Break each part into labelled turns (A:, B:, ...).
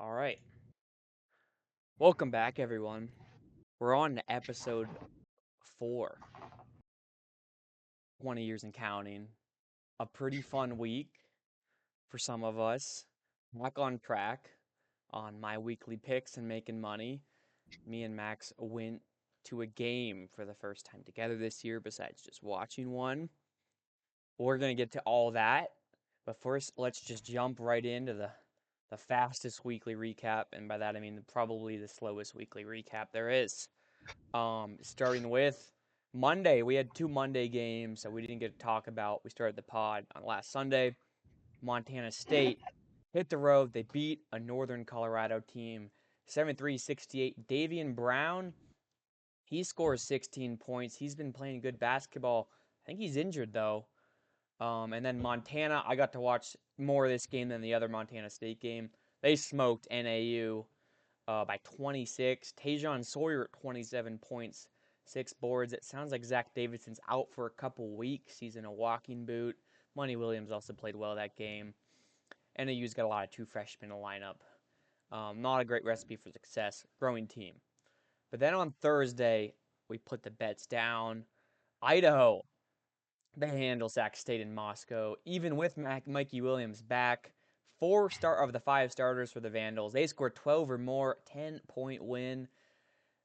A: All right. Welcome back, everyone. We're on to episode 4, 20 years and counting. A pretty fun week for some of us. Back on track on my weekly picks and making money. Me and Max went to a game for the first time together this year, besides just watching one. We're going to get to all that. But first, let's just jump right into the fastest weekly recap. And by that, I mean probably the slowest weekly recap there is. Starting with Monday. We had 2 Monday games that we didn't get to talk about. We started the pod on last Sunday. Montana State hit the road. They beat a Northern Colorado team 73-68. Davian Brown, he scores 16 points. He's been playing good basketball. I think he's injured, though. And then Montana, I got to watch more of this game than the other Montana State game. They smoked NAU by 26. Tajon Sawyer at 27 points, 6 boards. It sounds like Zach Davidson's out for a couple weeks. He's in a walking boot. Money Williams also played well that game. NAU's got a lot of true freshmen in the lineup. Not a great recipe for success. Growing team. But then on Thursday, we put the bets down. Idaho, they handle Sac State in Moscow. Even with Mikey Williams back, 4 of the 5 starters for the Vandals. They scored 12 or more, 10-point win.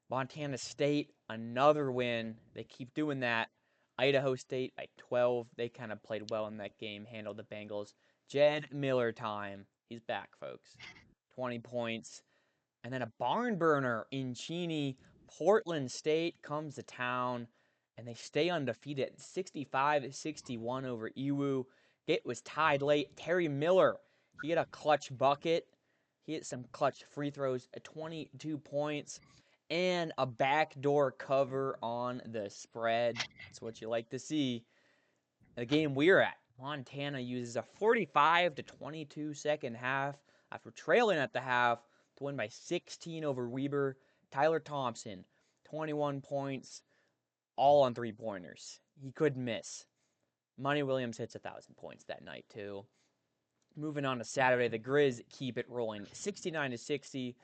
A: Montana State, another win. They keep doing that. Idaho State by 12. They kind of played well in that game, handled the Bengals. Jed Miller time. He's back, folks. 20 points. And then a barn burner in Cheney. Portland State comes to town, and they stay undefeated. 65-61 over Iwu. It was tied late. Terry Miller, he had a clutch bucket. He hit some clutch free throws at 22 points. And a backdoor cover on the spread. That's what you like to see. The game we're at, Montana uses a 45-22 second half after trailing at the half to win by 16 over Weber. Tyler Thompson, 21 points, all on 3-pointers. He couldn't miss. Money Williams hits 1,000 points that night, too. Moving on to Saturday, the Griz keep it rolling 69-60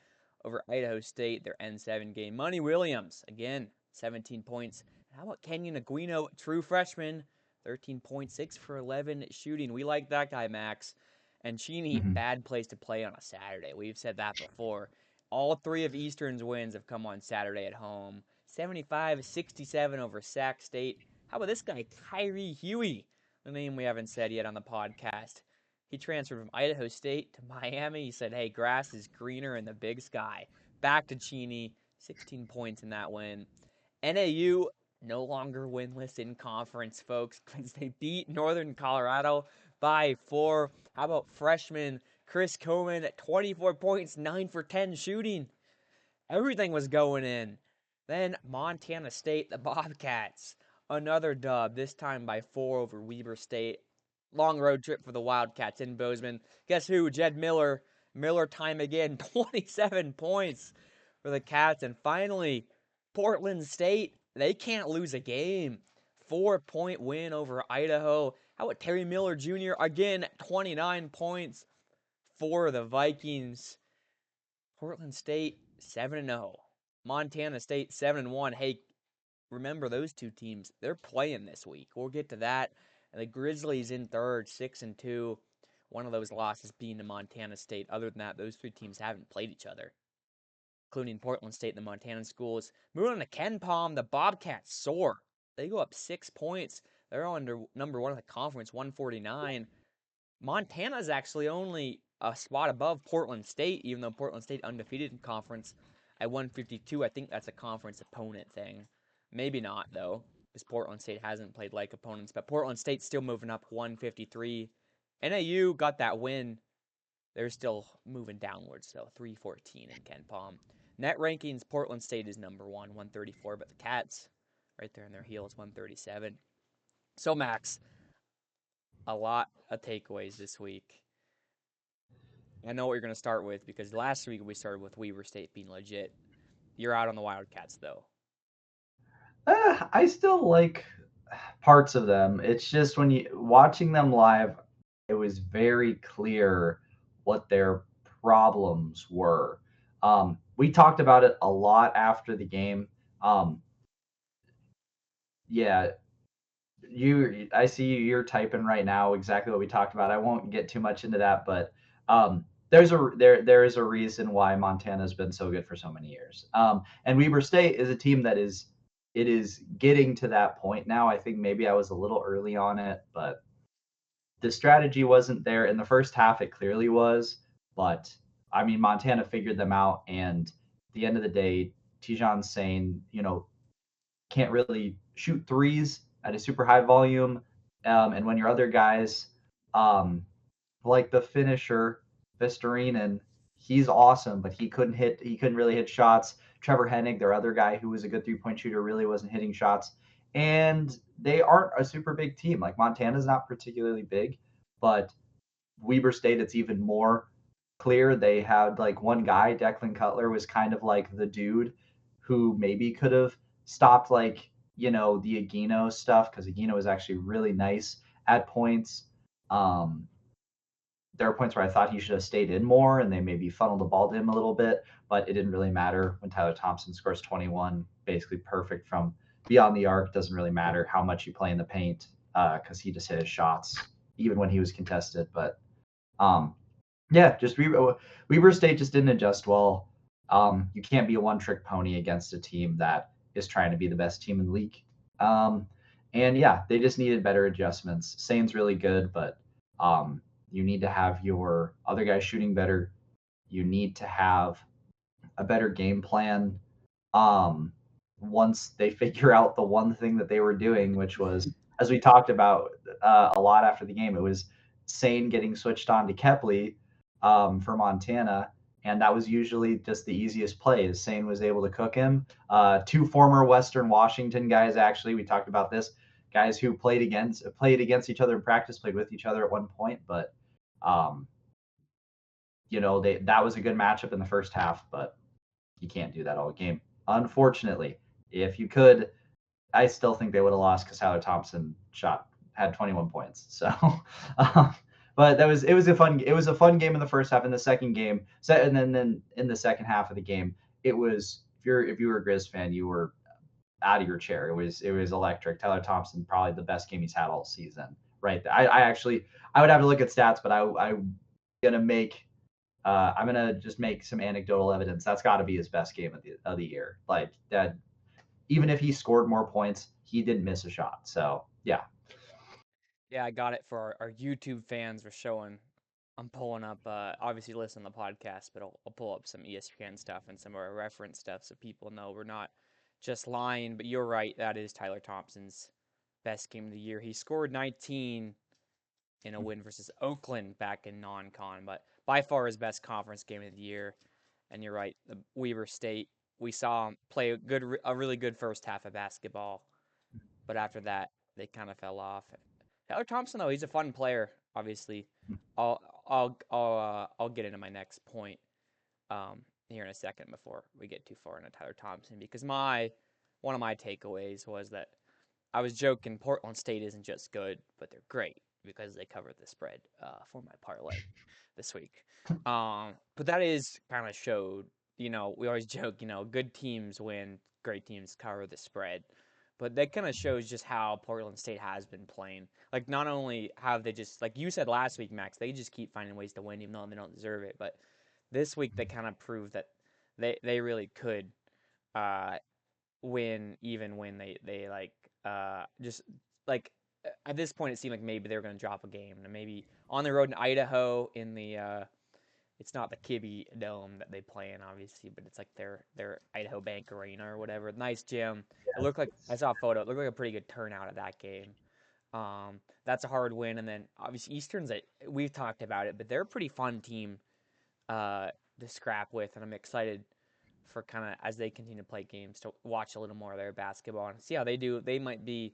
A: over Idaho State, their N7 game. Money Williams, again, 17 points. How about Kenyon Aguino, true freshman, 13.6 for 11 shooting. We like that guy, Max. And Cheney, bad place to play on a Saturday. We've said that before. All 3 of Eastern's wins have come on Saturday at home. 75-67 over Sac State. How about this guy, Kyrie Huey? The name we haven't said yet on the podcast. He transferred from Idaho State to Miami. He said, hey, grass is greener in the big sky. Back to Cheney, 16 points in that win. NAU, no longer winless in conference, folks, because they beat Northern Colorado by 4. How about freshman Chris Coleman at 24 points, 9 for 10 shooting? Everything was going in. Then Montana State, the Bobcats, another dub, this time by 4 over Weber State. Long road trip for the Wildcats in Bozeman. Guess who? Jed Miller. Miller time again, 27 points for the Cats. And finally, Portland State, they can't lose a game. 4-point win over Idaho. How about Terry Miller Jr. again, 29 points for the Vikings. Portland State 7-0. Montana State 7-1. Hey, remember those 2 teams, they're playing this week. We'll get to that. And the Grizzlies in third, 6-2. One of those losses being to Montana State. Other than that, those 3 teams haven't played each other, including Portland State and the Montana schools. Moving on to Ken Palm, the Bobcats soar. They go up 6 points. They're under number 1 in the conference, 149. Montana's actually only a spot above Portland State, even though Portland State undefeated in conference at 152. I think that's a conference opponent thing. Maybe not, though, because Portland State hasn't played like opponents. But Portland State's still moving up 153. NAU got that win. They're still moving downwards, though. 314 in Ken Palm. Net rankings, Portland State is number 1, 134. But the Cats, right there in their heels, 137. So, Max, a lot of takeaways this week. I know what you're going to start with because last week we started with Weber State being legit. You're out on the Wildcats, though.
B: I still like parts of them. It's just when you watching them live, it was very clear what their problems were. We talked about it a lot after the game. Um, yeah, I see you're typing right now exactly what we talked about. I won't get too much into that, but there is a reason why Montana's been so good for so many years. And Weber State is a team that is getting to that point now. I think maybe I was a little early on it, but the strategy wasn't there in the first half. It clearly was, but I mean Montana figured them out, and at the end of the day, Tijan Sane, can't really shoot threes at a super high volume. And when your other guys, um, like the finisher, Vistarinen, he's awesome, but he couldn't hit. He couldn't really hit shots. Trevor Hennig, their other guy who was a good 3-point shooter, really wasn't hitting shots. And they aren't a super big team. Like Montana's not particularly big, but Weber State, it's even more clear. They had like one guy, Declan Cutler, was kind of like the dude who maybe could have stopped like the Aguino stuff because Aguino was actually really nice at points. Um, there were points where I thought he should have stayed in more and they maybe funneled the ball to him a little bit, but it didn't really matter when Tyler Thompson scores 21, basically perfect from beyond the arc. Doesn't really matter how much you play in the paint because he just hit his shots even when he was contested. But um, yeah, just Weber State just didn't adjust well. You can't be a one-trick pony against a team that is trying to be the best team in the league. Um, and yeah, they just needed better adjustments. Sane's really good, but you need to have your other guys shooting better. You need to have a better game plan. Um, Once they figure out the one thing that they were doing, which was, as we talked about a lot after the game, it was Sane getting switched on to Kepley for Montana, and that was usually just the easiest play. Is Sane was able to cook him. Two former Western Washington guys, actually, we talked about this, guys who played against each other in practice, played with each other at one point, but um, that was a good matchup in the first half, but you can't do that all game. Unfortunately, if you could, I still think they would have lost because Tyler Thompson had 21 points. So, um, but it was a fun game in the first half. In the second game, and then in the second half of the game, it was if you were a Griz fan, you were out of your chair. It was electric. Tyler Thompson probably the best game he's had all season. Right. I would have to look at stats, but I'm gonna make I'm gonna just make some anecdotal evidence. That's got to be his best game of the year. Like that, even if he scored more points, he didn't miss a shot. So yeah,
A: Yeah, I got it for our YouTube fans. We're showing. I'm pulling up. Obviously, listen to the podcast, but I'll pull up some ESPN stuff and some of our reference stuff so people know we're not just lying. But you're right. That is Tyler Thompson's best game of the year. He scored 19 in a win versus Oakland back in non-con, but by far his best conference game of the year. And you're right, the Weber State. We saw him play a really good first half of basketball, but after that, they kind of fell off. Tyler Thompson, though, he's a fun player. Obviously, I'll I'll get into my next point here in a second before we get too far into Tyler Thompson because my one of my takeaways was that I was joking. Portland State isn't just good, but they're great because they covered the spread for my parlay this week. But that is kind of showed. We always joke. Good teams win, great teams cover the spread. But that kind of shows just how Portland State has been playing. Like, not only have they just, like you said last week, Max, they just keep finding ways to win even though they don't deserve it. But this week they kind of proved that they really could uh, win even when they like just like at this point it seemed like maybe they were going to drop a game and maybe on the road in Idaho in the it's not the Kibby Dome that they play in obviously but it's like their Idaho Bank Arena or whatever, nice gym. It looked like, I saw a photo, it looked like a pretty good turnout at that game. That's a hard win, and then obviously Eastern's we've talked about it, but they're a pretty fun team uh to scrap with, and I'm excited for kind of as they continue to play games to watch a little more of their basketball and see how they do. They might be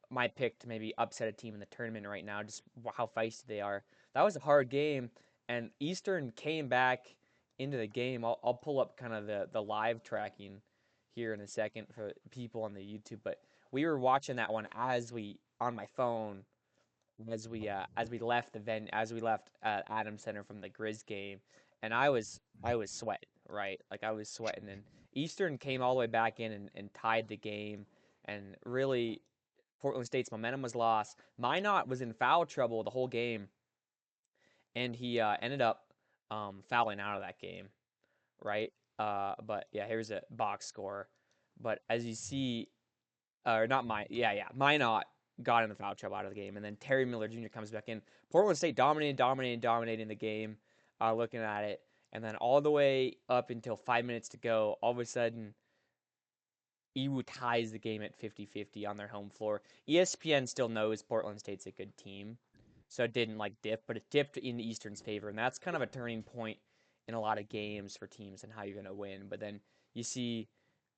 A: my pick to maybe upset a team in the tournament right now, just how feisty they are. That was a hard game, and Eastern came back into the game. I'll pull up kind of the live tracking here in a second for people on the YouTube, but we were watching that one as we on my phone as we left the as we left Adams Center from the Griz game, and I was sweating, right? Like I was sweating, and Eastern came all the way back in and tied the game, and really Portland State's momentum was lost. Minot was in foul trouble the whole game, and he ended up fouling out of that game, right? But yeah, here's a box score. But as you see, or not Minot got in the foul trouble out of the game, and then Terry Miller Jr. comes back in. Portland State dominating the game. Looking at it, and then all the way up until 5 minutes to go, all of a sudden EWU ties the game at 50-50 on their home floor. ESPN still knows Portland State's a good team, so it didn't like dip, but it dipped in Eastern's favor, and that's kind of a turning point in a lot of games for teams and how you're going to win. But then you see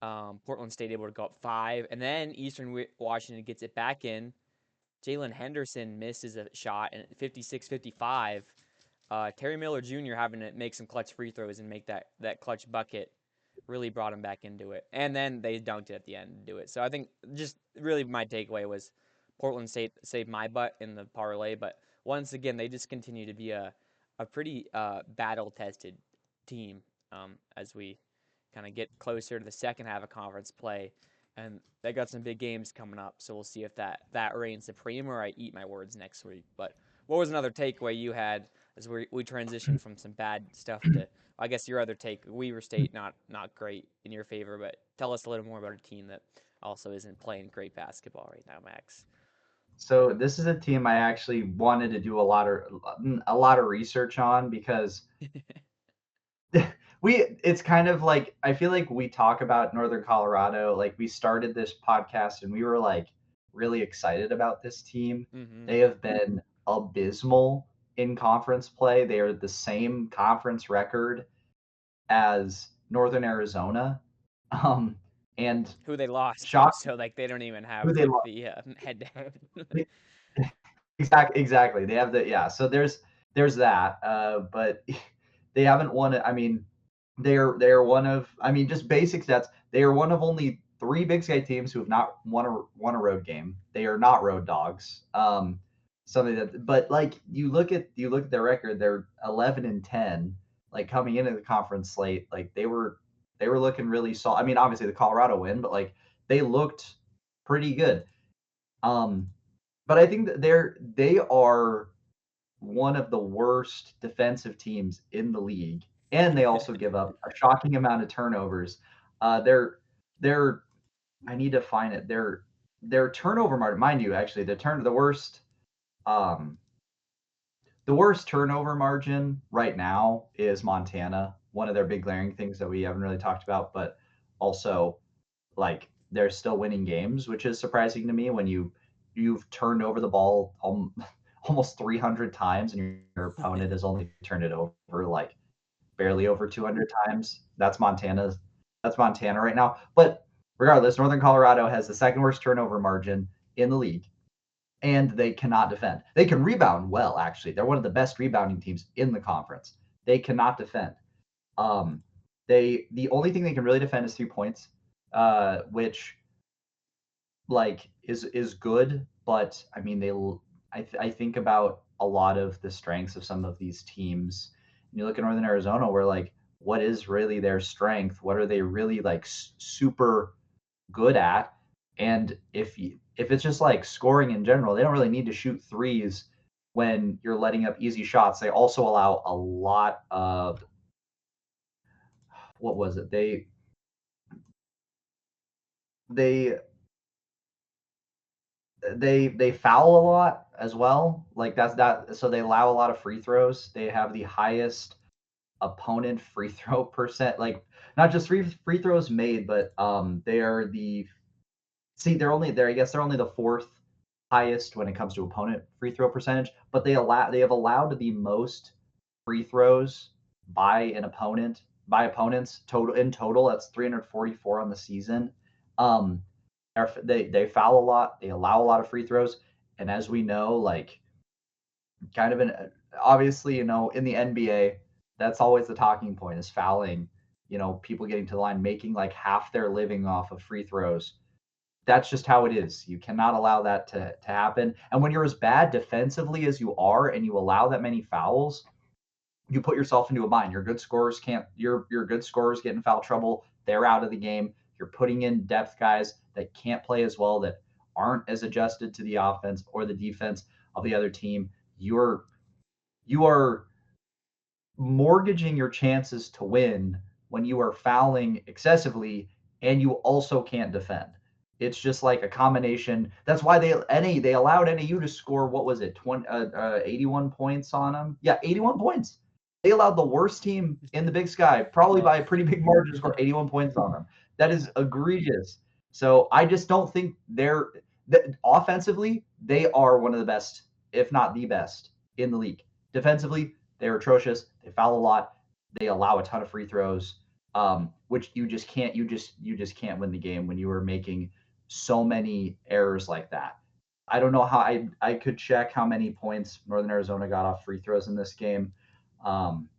A: Portland State able to go up 5, and then Eastern Washington gets it back in. Jalen Henderson misses a shot, and 56-55, Terry Miller Jr. having to make some clutch free throws and make that clutch bucket really brought him back into it. And then they dunked it at the end to do it. So I think just really my takeaway was Portland State saved my butt in the parlay, but once again they just continue to be a pretty battle tested team as we kind of get closer to the second half of conference play. And they got some big games coming up, so we'll see if that reigns supreme or I eat my words next week. But what was another takeaway you had as we transition from some bad stuff to, I guess, your other take? Weaver State not great in your favor, but tell us a little more about a team that also isn't playing great basketball right now, Max.
B: So this is a team I actually wanted to do a lot of research on because it's kind of like I feel like we talk about Northern Colorado, like we started this podcast and we were like really excited about this team.
A: Mm-hmm.
B: They have been abysmal in conference play. They are the same conference record as Northern Arizona. Um and
A: Who they lost to,
B: shock
A: so like they don't even
B: who
A: have
B: they
A: like
B: lost.
A: the head to head.
B: Exactly. They have the yeah. So there's that. But they haven't won it. I mean, they are one of. I mean, just basic stats. They are one of only three Big Sky teams who have not won a road game. They are not road dogs. Something that. But like you look at their record. They're 11-10. Like coming into the conference slate, like they were looking really solid. I mean, obviously the Colorado win, but like they looked pretty good. Um, but I think that they are one of the worst defensive teams in the league, and they also give up a shocking amount of turnovers. They're I need to find it. Their turnover margin, mind you, actually um the worst turnover margin right now is Montana. One of their big glaring things that we haven't really talked about, but also like they're still winning games, which is surprising to me when you've turned over the ball almost 300 times and your opponent has only turned it over like barely over 200 times. That's Montana right now. But regardless, Northern Colorado has the second worst turnover margin in the league, and they cannot defend. They can rebound well, actually. They're one of the best rebounding teams in the conference. They cannot defend. Um, the only thing they can really defend is 3 points, which like is good, but I mean I think about a lot of the strengths of some of these teams. And you look at Northern Arizona, where like what is really their strength? What are they really like super good at? And if it's just like scoring in general, they don't really need to shoot threes when you're letting up easy shots. They also allow a lot of what was it? They they foul a lot as well. Like that's that. So they allow a lot of free throws. They have the highest opponent free throw percent. Like not just free throws made, but they are the see they're I guess they're only the fourth highest when it comes to opponent free throw percentage. But they have allowed the most free throws by an opponent by opponents total in total. That's 344 on the season. Um, they foul a lot. They allow a lot of free throws, and as we know, like kind of an obviously in the NBA, that's always the talking point is fouling. People getting to the line, making like half their living off of free throws. That's just how it is. You cannot allow that to happen. And when you're as bad defensively as you are, and you allow that many fouls, you put yourself into a bind. Your good scorers get in foul trouble. They're out of the game. You're putting in depth guys that can't play as well, that aren't as adjusted to the offense or the defense of the other team. You are mortgaging your chances to win when you are fouling excessively and you also can't defend. It's just like a combination. That's why they allowed NAU to score, what was it, 81 points on them? Yeah, 81 points. They allowed the worst team in the Big Sky, probably
A: Oh,
B: by a pretty big margin, to score 81 points on them. That is
A: yeah.
B: egregious. So I just don't think offensively, they are one of the best, if not the best, in the league. Defensively, they're atrocious. They foul a lot. They allow a ton of free throws, which you just can't win the game when you are making so many errors like that. I don't know how I could check how many points Northern Arizona got off free throws in this game. Um,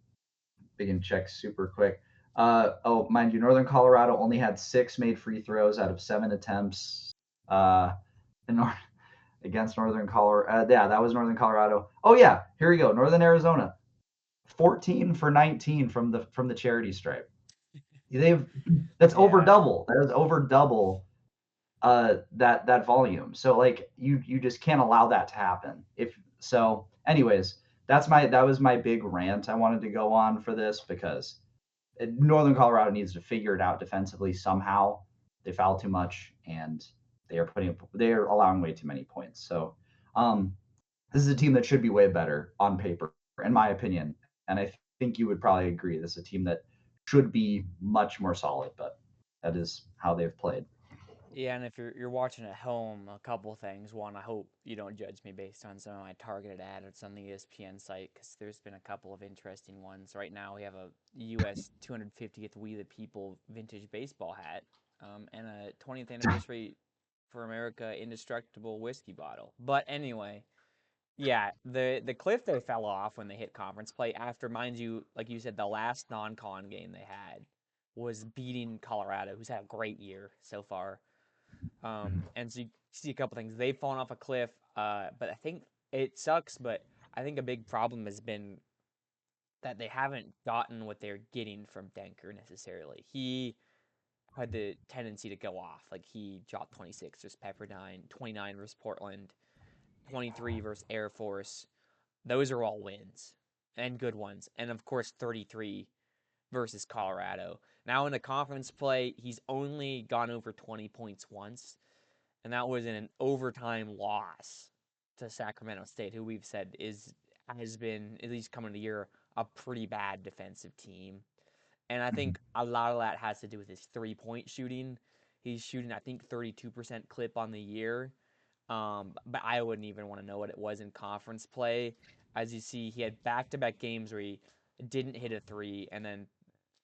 B: we can check super quick. Oh, mind you, Northern Colorado only had 6 made free throws out of 7 attempts. In against Northern Colorado. Yeah, that was Northern Colorado. Oh yeah, here we go. Northern Arizona, 14 for 19 from the charity stripe. They've That's over
A: Yeah.
B: double. That is over double that volume. So like you just can't allow that to happen. If so, anyways, that was my big rant I wanted to go on for this because Northern Colorado needs to figure it out defensively somehow. They foul too much and they are allowing way too many points. So this is a team that should be way better on paper, in my opinion. And I think you would probably agree. This is a team that should be much more solid, but that is how they've played.
A: Yeah, and if you're watching at home, a couple things. One, I hope you don't judge me based on some of my targeted ads on the ESPN site because there's been a couple of interesting ones. Right now, we have a U.S. 250th We the People vintage baseball hat, and a 20th anniversary for America indestructible whiskey bottle. But anyway, yeah, the cliff they fell off when they hit conference play after, mind you, like you said, the last non-con game they had was beating Colorado, who's had a great year so far. And so you see a couple things. They've fallen off a cliff, but I think it sucks. But I think a big problem has been that they haven't gotten what they're getting from Denker necessarily. He had the tendency to go off. Like he dropped 26 versus Pepperdine, 29 versus Portland, 23 versus Air Force. Those are all wins and good ones. And of course, 33 versus Colorado. Now in the conference play, he's only gone over 20 points once, and that was in an overtime loss to Sacramento State, who we've said has been, at least coming to the year, a pretty bad defensive team. And I think a lot of that has to do with his 3-point shooting. He's shooting, I think, 32% clip on the year. But I wouldn't even want to know what it was in conference play. As you see, he had back-to-back games where he didn't hit a three, and then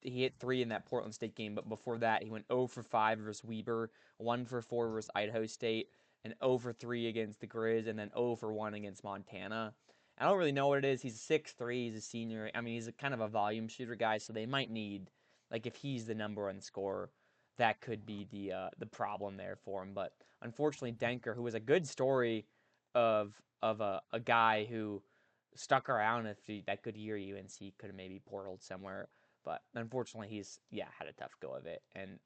A: he hit three in that Portland State game. But before that, he went 0 for 5 versus Weber, 1 for 4 versus Idaho State, and 0 for 3 against the Griz, and then 0 for 1 against Montana. I don't really know what it is. He's 6'3", he's a senior. I mean, he's a kind of a volume shooter guy, so they might need, like, if he's the number one scorer, that could be the problem there for him. But unfortunately, Denker, who was a good story of a guy who stuck around if that good year UNC could have maybe portaled somewhere, but unfortunately he's had a tough go of it. And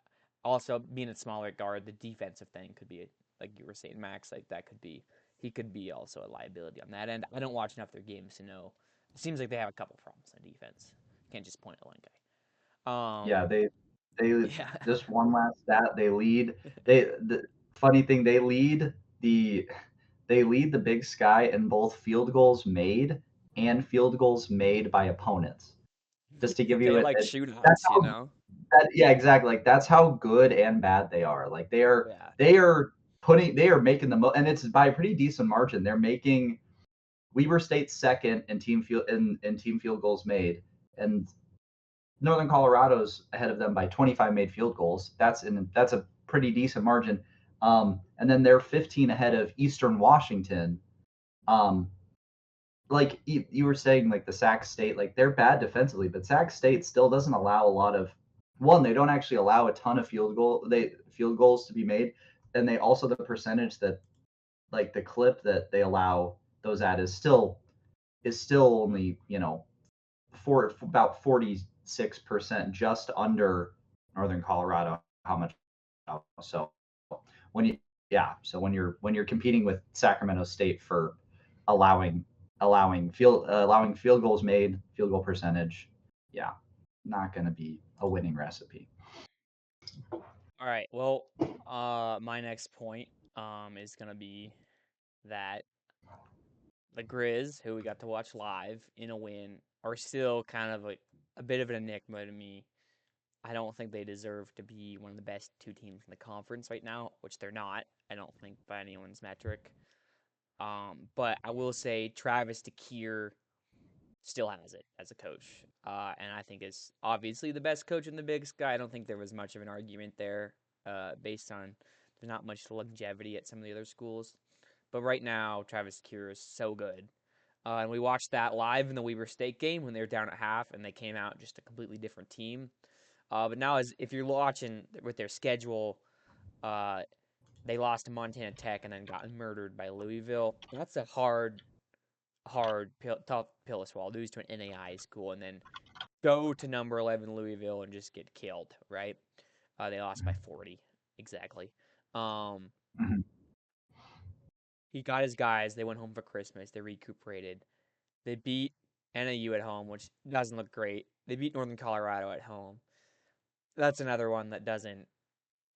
A: also being a smaller guard, the defensive thing could be like you were saying, Max, like that could be he could be also a liability on that end. I don't watch enough of their games to know. It seems like they have a couple problems on defense. Can't just point at one guy.
B: Yeah, they
A: Yeah.
B: just one last stat. They lead. The funny thing, the they lead the Big Sky in both field goals made and field goals made by opponents. Just to give
A: They
B: you
A: like
B: that's
A: shootouts, you
B: how
A: know?
B: yeah, exactly. Like that's how good and bad they are. Like
A: Yeah.
B: they are making the most, and it's by a pretty decent margin. They're making Weber State second in team field goals made, and Northern Colorado's ahead of them by 25 made field goals. That's a pretty decent margin. And then they're 15 ahead of Eastern Washington. Um, like you were saying, like the Sac State, like they're bad defensively, but Sac State still doesn't allow a lot of. One, they don't actually allow a ton of field goals to be made, and they also the percentage that like the clip that they allow those at is still only for about 46%, just under Northern Colorado. How much? So when you when you're competing with Sacramento State for allowing allowing field goals made, field goal percentage, yeah, not going to be a winning recipe.
A: All right. Well, my next point is gonna be that the Griz, who we got to watch live in a win, are still kind of like a bit of an enigma to me. I don't think they deserve to be one of the best two teams in the conference right now, which they're not. I don't think by anyone's metric. But I will say Travis DeKeer still has it as a coach, and I think is obviously the best coach in the Big Sky. I don't think there was much of an argument there, based on there's not much longevity at some of the other schools. But right now, Travis DeKeer is so good. And we watched that live in the Weber State game when they were down at half and they came out just a completely different team. But now, as if you're watching with their schedule, uh, they lost to Montana Tech and then got murdered by Louisville. That's a tough pill to swallow. Lose to an NAI school and then go to number 11 Louisville and just get killed. Right? They lost by 40 exactly. Um,
B: Mhm.
A: he got his guys. They went home for Christmas. They recuperated. They beat NAU at home, which doesn't look great. They beat Northern Colorado at home. That's another one that doesn't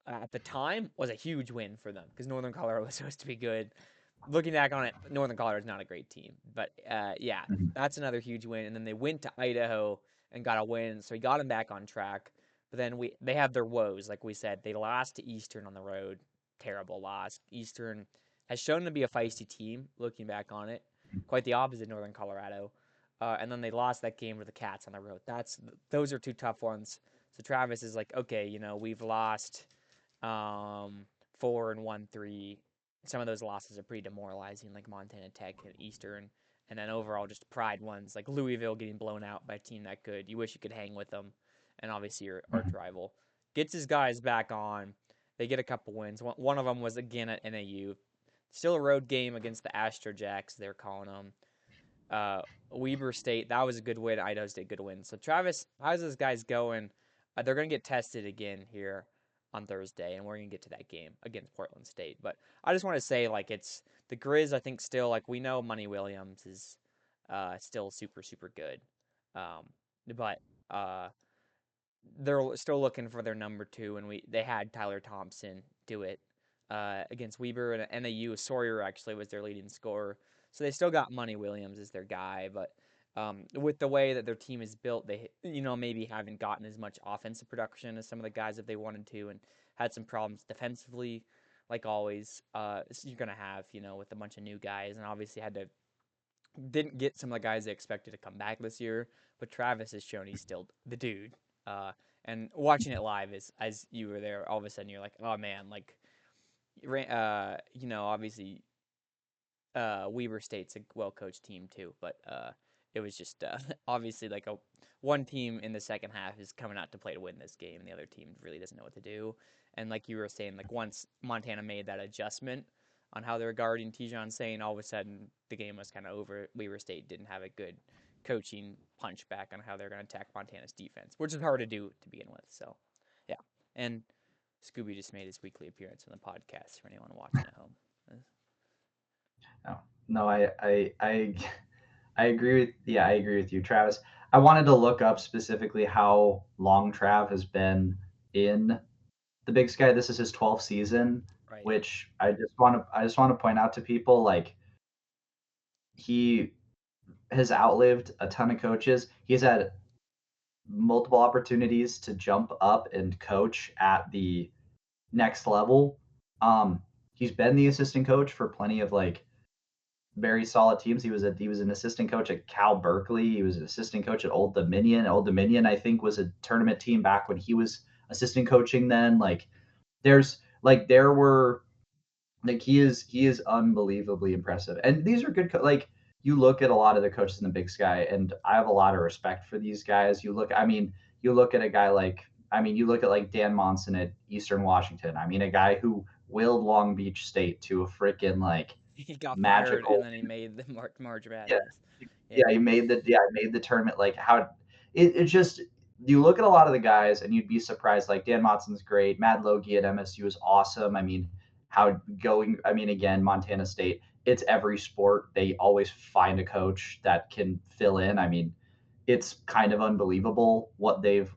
A: at the time was a huge win for them because Northern Colorado was supposed to be good. Looking back on it, Northern Colorado is not a great team, but yeah,
B: Mhm.
A: that's another huge win. And then they went to Idaho and got a win, so he got them back on track. But then they have their woes, like we said. They lost to Eastern on the road, terrible loss. Eastern has shown to be a feisty team. Looking back on it, quite the opposite of Northern Colorado. And then they lost that game to the Cats on the road. Those are two tough ones. So Travis is like, okay, we've lost um, 4 and 1-3. Some of those losses are pretty demoralizing, like Montana Tech and Eastern, and then overall just pride ones like Louisville getting blown out by a team that good. You wish you could hang with them, and obviously your arch
B: Mhm.
A: rival gets his guys back on. They get a couple wins. One of them was again at NAU. Still a road game against the Astro Jacks. They're calling them. uh, Weber State, that was a good win. Idaho State, good win. So Travis, how's those guys going? They're going to get tested again here on Thursday, and we're going to get to that game against Portland State. But I just want to say, like, it's the Grizz. I think still, like, we know Money Williams is still super super good, um, but uh, they're still looking for their number two, and they had Tyler Thompson do it against Weber and NAU. Sawyer actually was their leading scorer, so they still got Money Williams as their guy. But with the way that their team is built, they maybe haven't gotten as much offensive production as some of the guys if they wanted to, and had some problems defensively. Like always, you're gonna have with a bunch of new guys, and obviously didn't get some of the guys they expected to come back this year, but Travis has shown he's still the dude. Uh, and watching it live is as you were there, all of a sudden you're like, oh man, like, obviously, Weber State's a well coached team too, but it was just obviously like a one team in the second half is coming out to play to win this game, and the other team really doesn't know what to do. And like you were saying, like once Montana made that adjustment on how they were guarding Tijon saying, all of a sudden the game was kind of over. Weber State didn't have a good coaching punch back on how they're going to attack Montana's defense, which is hard to do to begin with. So, yeah. And Scooby just made his weekly appearance on the podcast for anyone watching at home.
B: No, no, I agree with I agree with you, Travis. I wanted to look up specifically how long Trav has been in the Big Sky. This is his 12th season,
A: Right.
B: which I just want to point out to people, like, he has outlived a ton of coaches. He's had multiple opportunities to jump up and coach at the next level. Um, he's been the assistant coach for plenty of, like, very solid teams. He was an assistant coach at Cal Berkeley. He was an assistant coach at Old Dominion. Old Dominion, I think, was a tournament team back when he was assistant coaching. Then, like, there were, like, he is unbelievably impressive. And these are good. Like, you look at a lot of the coaches in the Big Sky, and I have a lot of respect for these guys. You look at a guy like, you look at, like, Dan Monson at Eastern Washington. I mean, a guy who willed Long Beach State to a freaking, like,
A: He got fired and
B: magical.
A: then he made the March
B: Yeah,
A: Madness.
B: yeah,
A: Yeah.
B: he made the tournament. Like how it just you look at a lot of the guys and you'd be surprised. Like Dan Motson's great, Matt Logie at MSU is awesome. I mean, how going? I mean, again, Montana State. It's every sport. They always find a coach that can fill in. I mean, it's kind of unbelievable what they've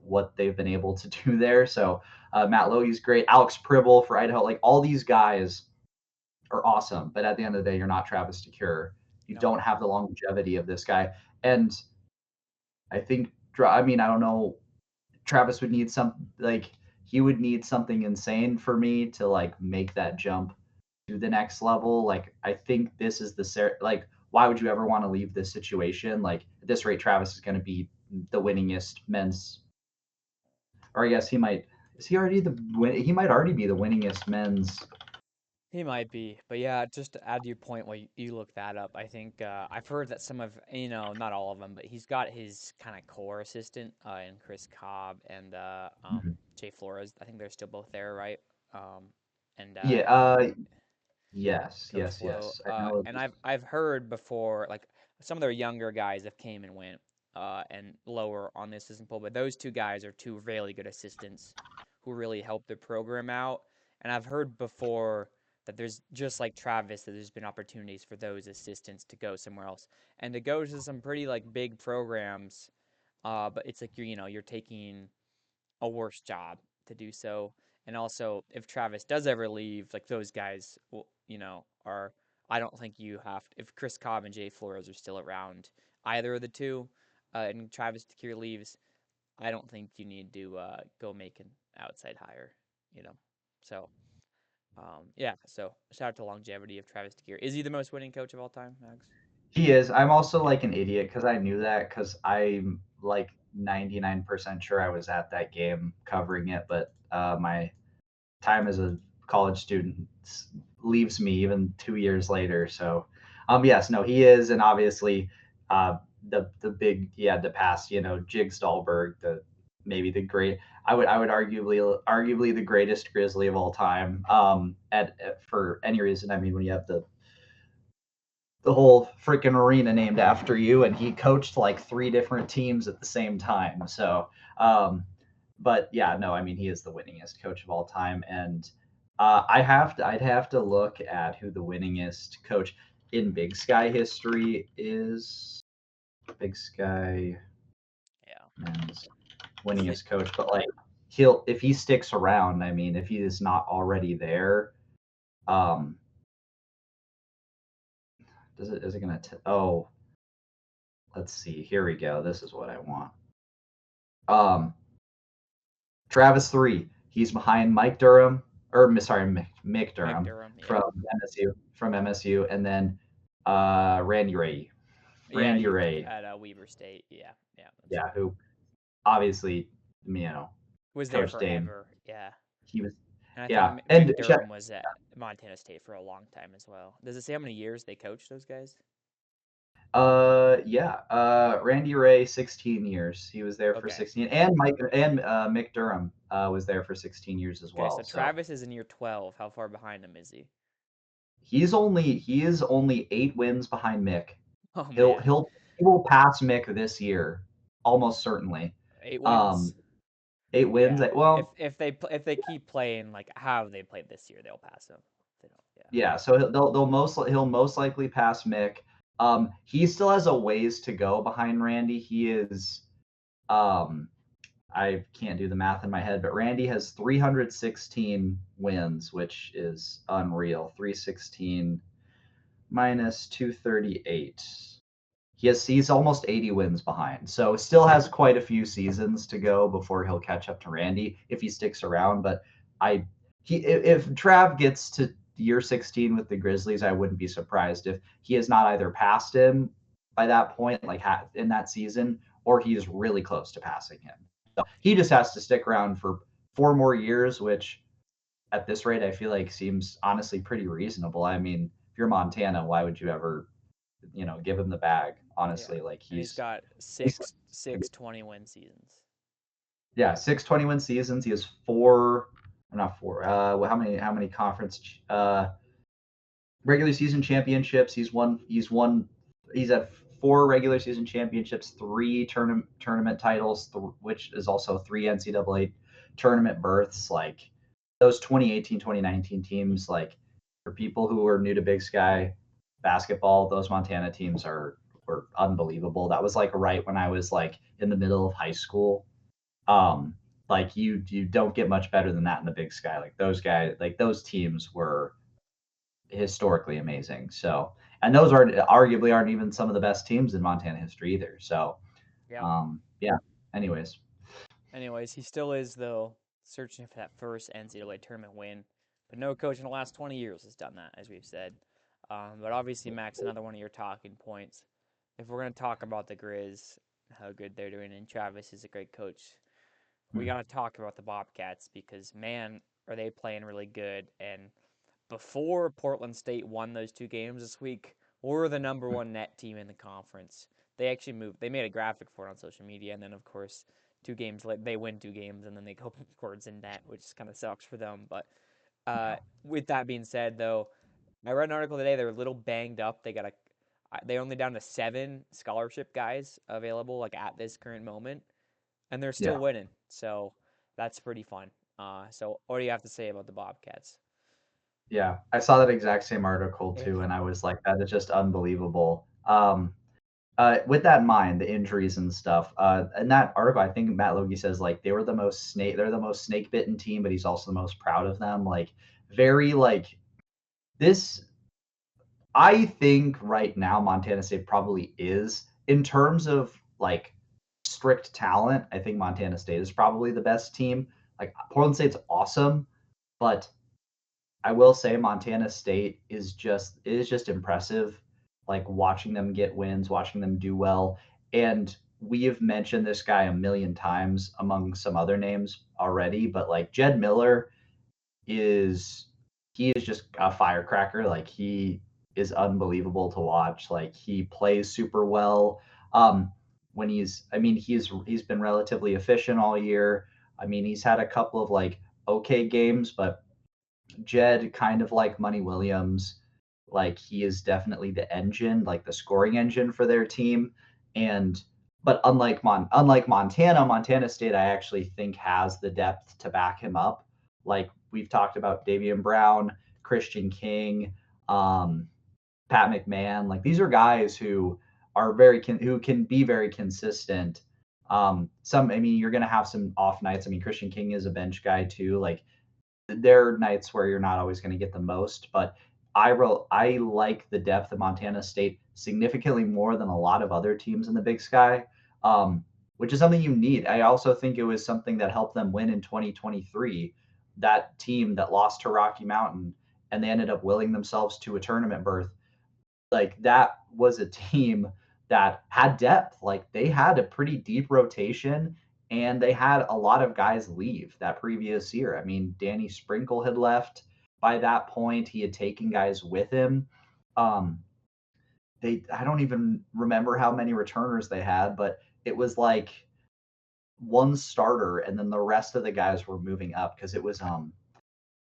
B: been able to do there. So Matt Logie's great. Alex Pribble for Idaho. Like all these guys are awesome, but at the end of the day, you're not Travis DeCure. You
A: Nope.
B: don't have the longevity of this guy. And I think, I mean, I don't know, Travis would need he would need something insane for me to like make that jump to the next level. Like, I think this is like, why would you ever want to leave this situation? Like, at this rate, Travis is going to be the winningest men's, or I guess is he already he might already be the winningest men's.
A: He might be, but yeah, just to add to your point while you look that up, I think I've heard that some of, not all of them, but he's got his kind of core assistant in Chris Cobb and Jay Flores. I think they're still both there, right? Um, and
B: Yeah,
A: Coach Flo.
B: yes. I know.
A: And I've heard before, like some of their younger guys have came and went, and lower on the assistant pool, but those two guys are two really good assistants who really help the program out. And I've heard before that there's just like Travis, that there's been opportunities for those assistants to go somewhere else and to go to some pretty like big programs. But it's like you're taking a worse job to do so. And also, if Travis does ever leave, like those guys, will, are. I don't think you have to, if Chris Cobb and Jay Flores are still around, either of the two, and Travis DeCure leaves, I don't think you need to go make an outside hire. You know, so yeah. So shout out to longevity of Travis DeCure. Is he the most winning coach of all time, Max?
B: He is. I'm also
A: Yeah.
B: like an idiot because I knew that because I'm like 99% sure I was at that game covering it, but my time as a college student leaves me even 2 years later. So, yes, no, he is, and obviously, the big he had to pass, Jig Stallberg, the maybe the great. I would arguably the greatest Grizzly of all time. For any reason, I mean, when you have the whole freaking arena named after you, and he coached like three different teams at the same time. So, but yeah, no, I mean he is the winningest coach of all time, and I'd have to look at who the winningest coach in Big Sky history is. Big Sky
A: Yeah.
B: men's
A: Is it
B: winningest coach, but like he'll if he sticks around. I mean, if he is not already there, um, does it is it gonna? Oh, let's see. Here we go. This is what I want. Um, Travis 3. He's behind Mike Durham, or sorry, Mick
A: Mick
B: Durham
A: Durham?
B: from
A: Yeah.
B: MSU, and then Randy Ray.
A: Yeah.
B: Randy
A: He
B: Ray,
A: at Weber State. Yeah. Yeah. That's
B: yeah,
A: right.
B: who obviously,
A: Was there
B: Coach Dame.
A: forever. Yeah.
B: He was,
A: And I think
B: yeah, and
A: Mick Durham was at Montana State for a long time as well. Does it say how many years they coached those guys?
B: yeah, Randy Ray, 16 years. He was there for
A: Okay.
B: 16, and Mike and Mick Durham was there for 16 years as
A: Okay, so
B: well. So
A: Travis is in year 12. How far behind him is he?
B: he is only 8 wins behind Mick.
A: Oh
B: He'll
A: man,
B: he'll he will pass Mick this year, almost certainly.
A: eight
B: Um,
A: wins.
B: 8 wins.
A: Yeah. If
B: Well,
A: if they if they keep playing like how they played this year, they'll pass him. If they don't. Yeah.
B: yeah. So he'll most likely pass Mick. He still has a ways to go behind Randy. He is um, I can't do the math in my head, but Randy has 316 wins, which is unreal. 316 minus 238. He's almost 80 wins behind, so still has quite a few seasons to go before he'll catch up to Randy if he sticks around. But I if Trav gets to year 16 with the Grizzlies, I wouldn't be surprised if he has not either passed him by that point, like in that season, or he is really close to passing him. So he just has to stick around for 4 more years, which at this rate I feel like seems honestly pretty reasonable. I mean, if you're Montana, why would you ever give him the bag.
A: Yeah.
B: Honestly, like
A: And he's got
B: he's
A: six 20-win seasons.
B: yeah, 6 21 seasons. He has four, or not four. How many conference? regular season championships. He's at 4 regular season championships, 3 tournament titles, which is also 3 NCAA tournament berths. Like those 2018, 2019 teams, like for people who are new to Big Sky basketball, those Montana teams were unbelievable. That was like right when I was like in the middle of high school. Um, like you don't get much better than that in the Big Sky. Like those guys, like those teams were historically amazing. So, and those are arguably aren't even some of the best teams in Montana history either. So,
A: Yep.
B: yeah. Anyways,
A: Anyways, he still is though searching for that first NCAA tournament win, but no coach in the last 20 years has done that, as we've said. But obviously, Max, another one of your talking points. If we're gonna talk about the Griz, how good they're doing, and Travis is a great coach, we
B: hmm,
A: gotta talk about the Bobcats because man, are they playing really good. And before Portland State won those 2 games this week, we're the number one net team in the conference. They actually moved. They made a graphic for it on social media, and then of course 2 games like they win 2 games, and then they go backwards in net, which kind of sucks for them. But uh,
B: yeah,
A: with that being said, though, I read an article today. They're a little banged up. They only down to 7 scholarship guys available like at this current moment, and they're still
B: yeah,
A: winning. So that's pretty fun. So what do you have to say about the Bobcats?
B: yeah. I saw that exact same article
A: Yeah.
B: too, and I was like, that is just unbelievable. With that in mind, the injuries and stuff. In that article, I think Matt Logie says like they're the most snake bitten team, but he's also the most proud of them. Like very like this I think right now Montana State probably is in terms of like strict talent. I think Montana State is probably the best team. Like Portland State's awesome, but I will say Montana State is just impressive. Like watching them get wins, watching them do well, and we have mentioned this guy a million times among some other names already, but like Jed Miller is he is just a firecracker. Like he is unbelievable to watch. Like he plays super well. When I mean, he's been relatively efficient all year. I mean, he's had a couple of like okay games, but Jed, kind of like Money Williams, like he is definitely the engine, like the scoring engine for their team. And but unlike Montana, Montana State, I actually think has the depth to back him up. Like we've talked about Davian Brown, Christian King, um, Pat McMahon. Like these are guys who who can be very consistent. I mean, you're gonna have some off nights. I mean, Christian King is a bench guy too. Like there are nights where you're not always going to get the most, but I like the depth of Montana State significantly more than a lot of other teams in the Big Sky, um, which is something you need. I also think it was something that helped them win in 2023. That team that lost to Rocky Mountain and they ended up willing themselves to a tournament berth, like that was a team that had depth. Like they had a pretty deep rotation and they had a lot of guys leave that previous year. I mean, Danny Sprinkle had left by that point. He had taken guys with him. Um, I don't even remember how many returners they had, but it was like one starter and then the rest of the guys were moving up because it was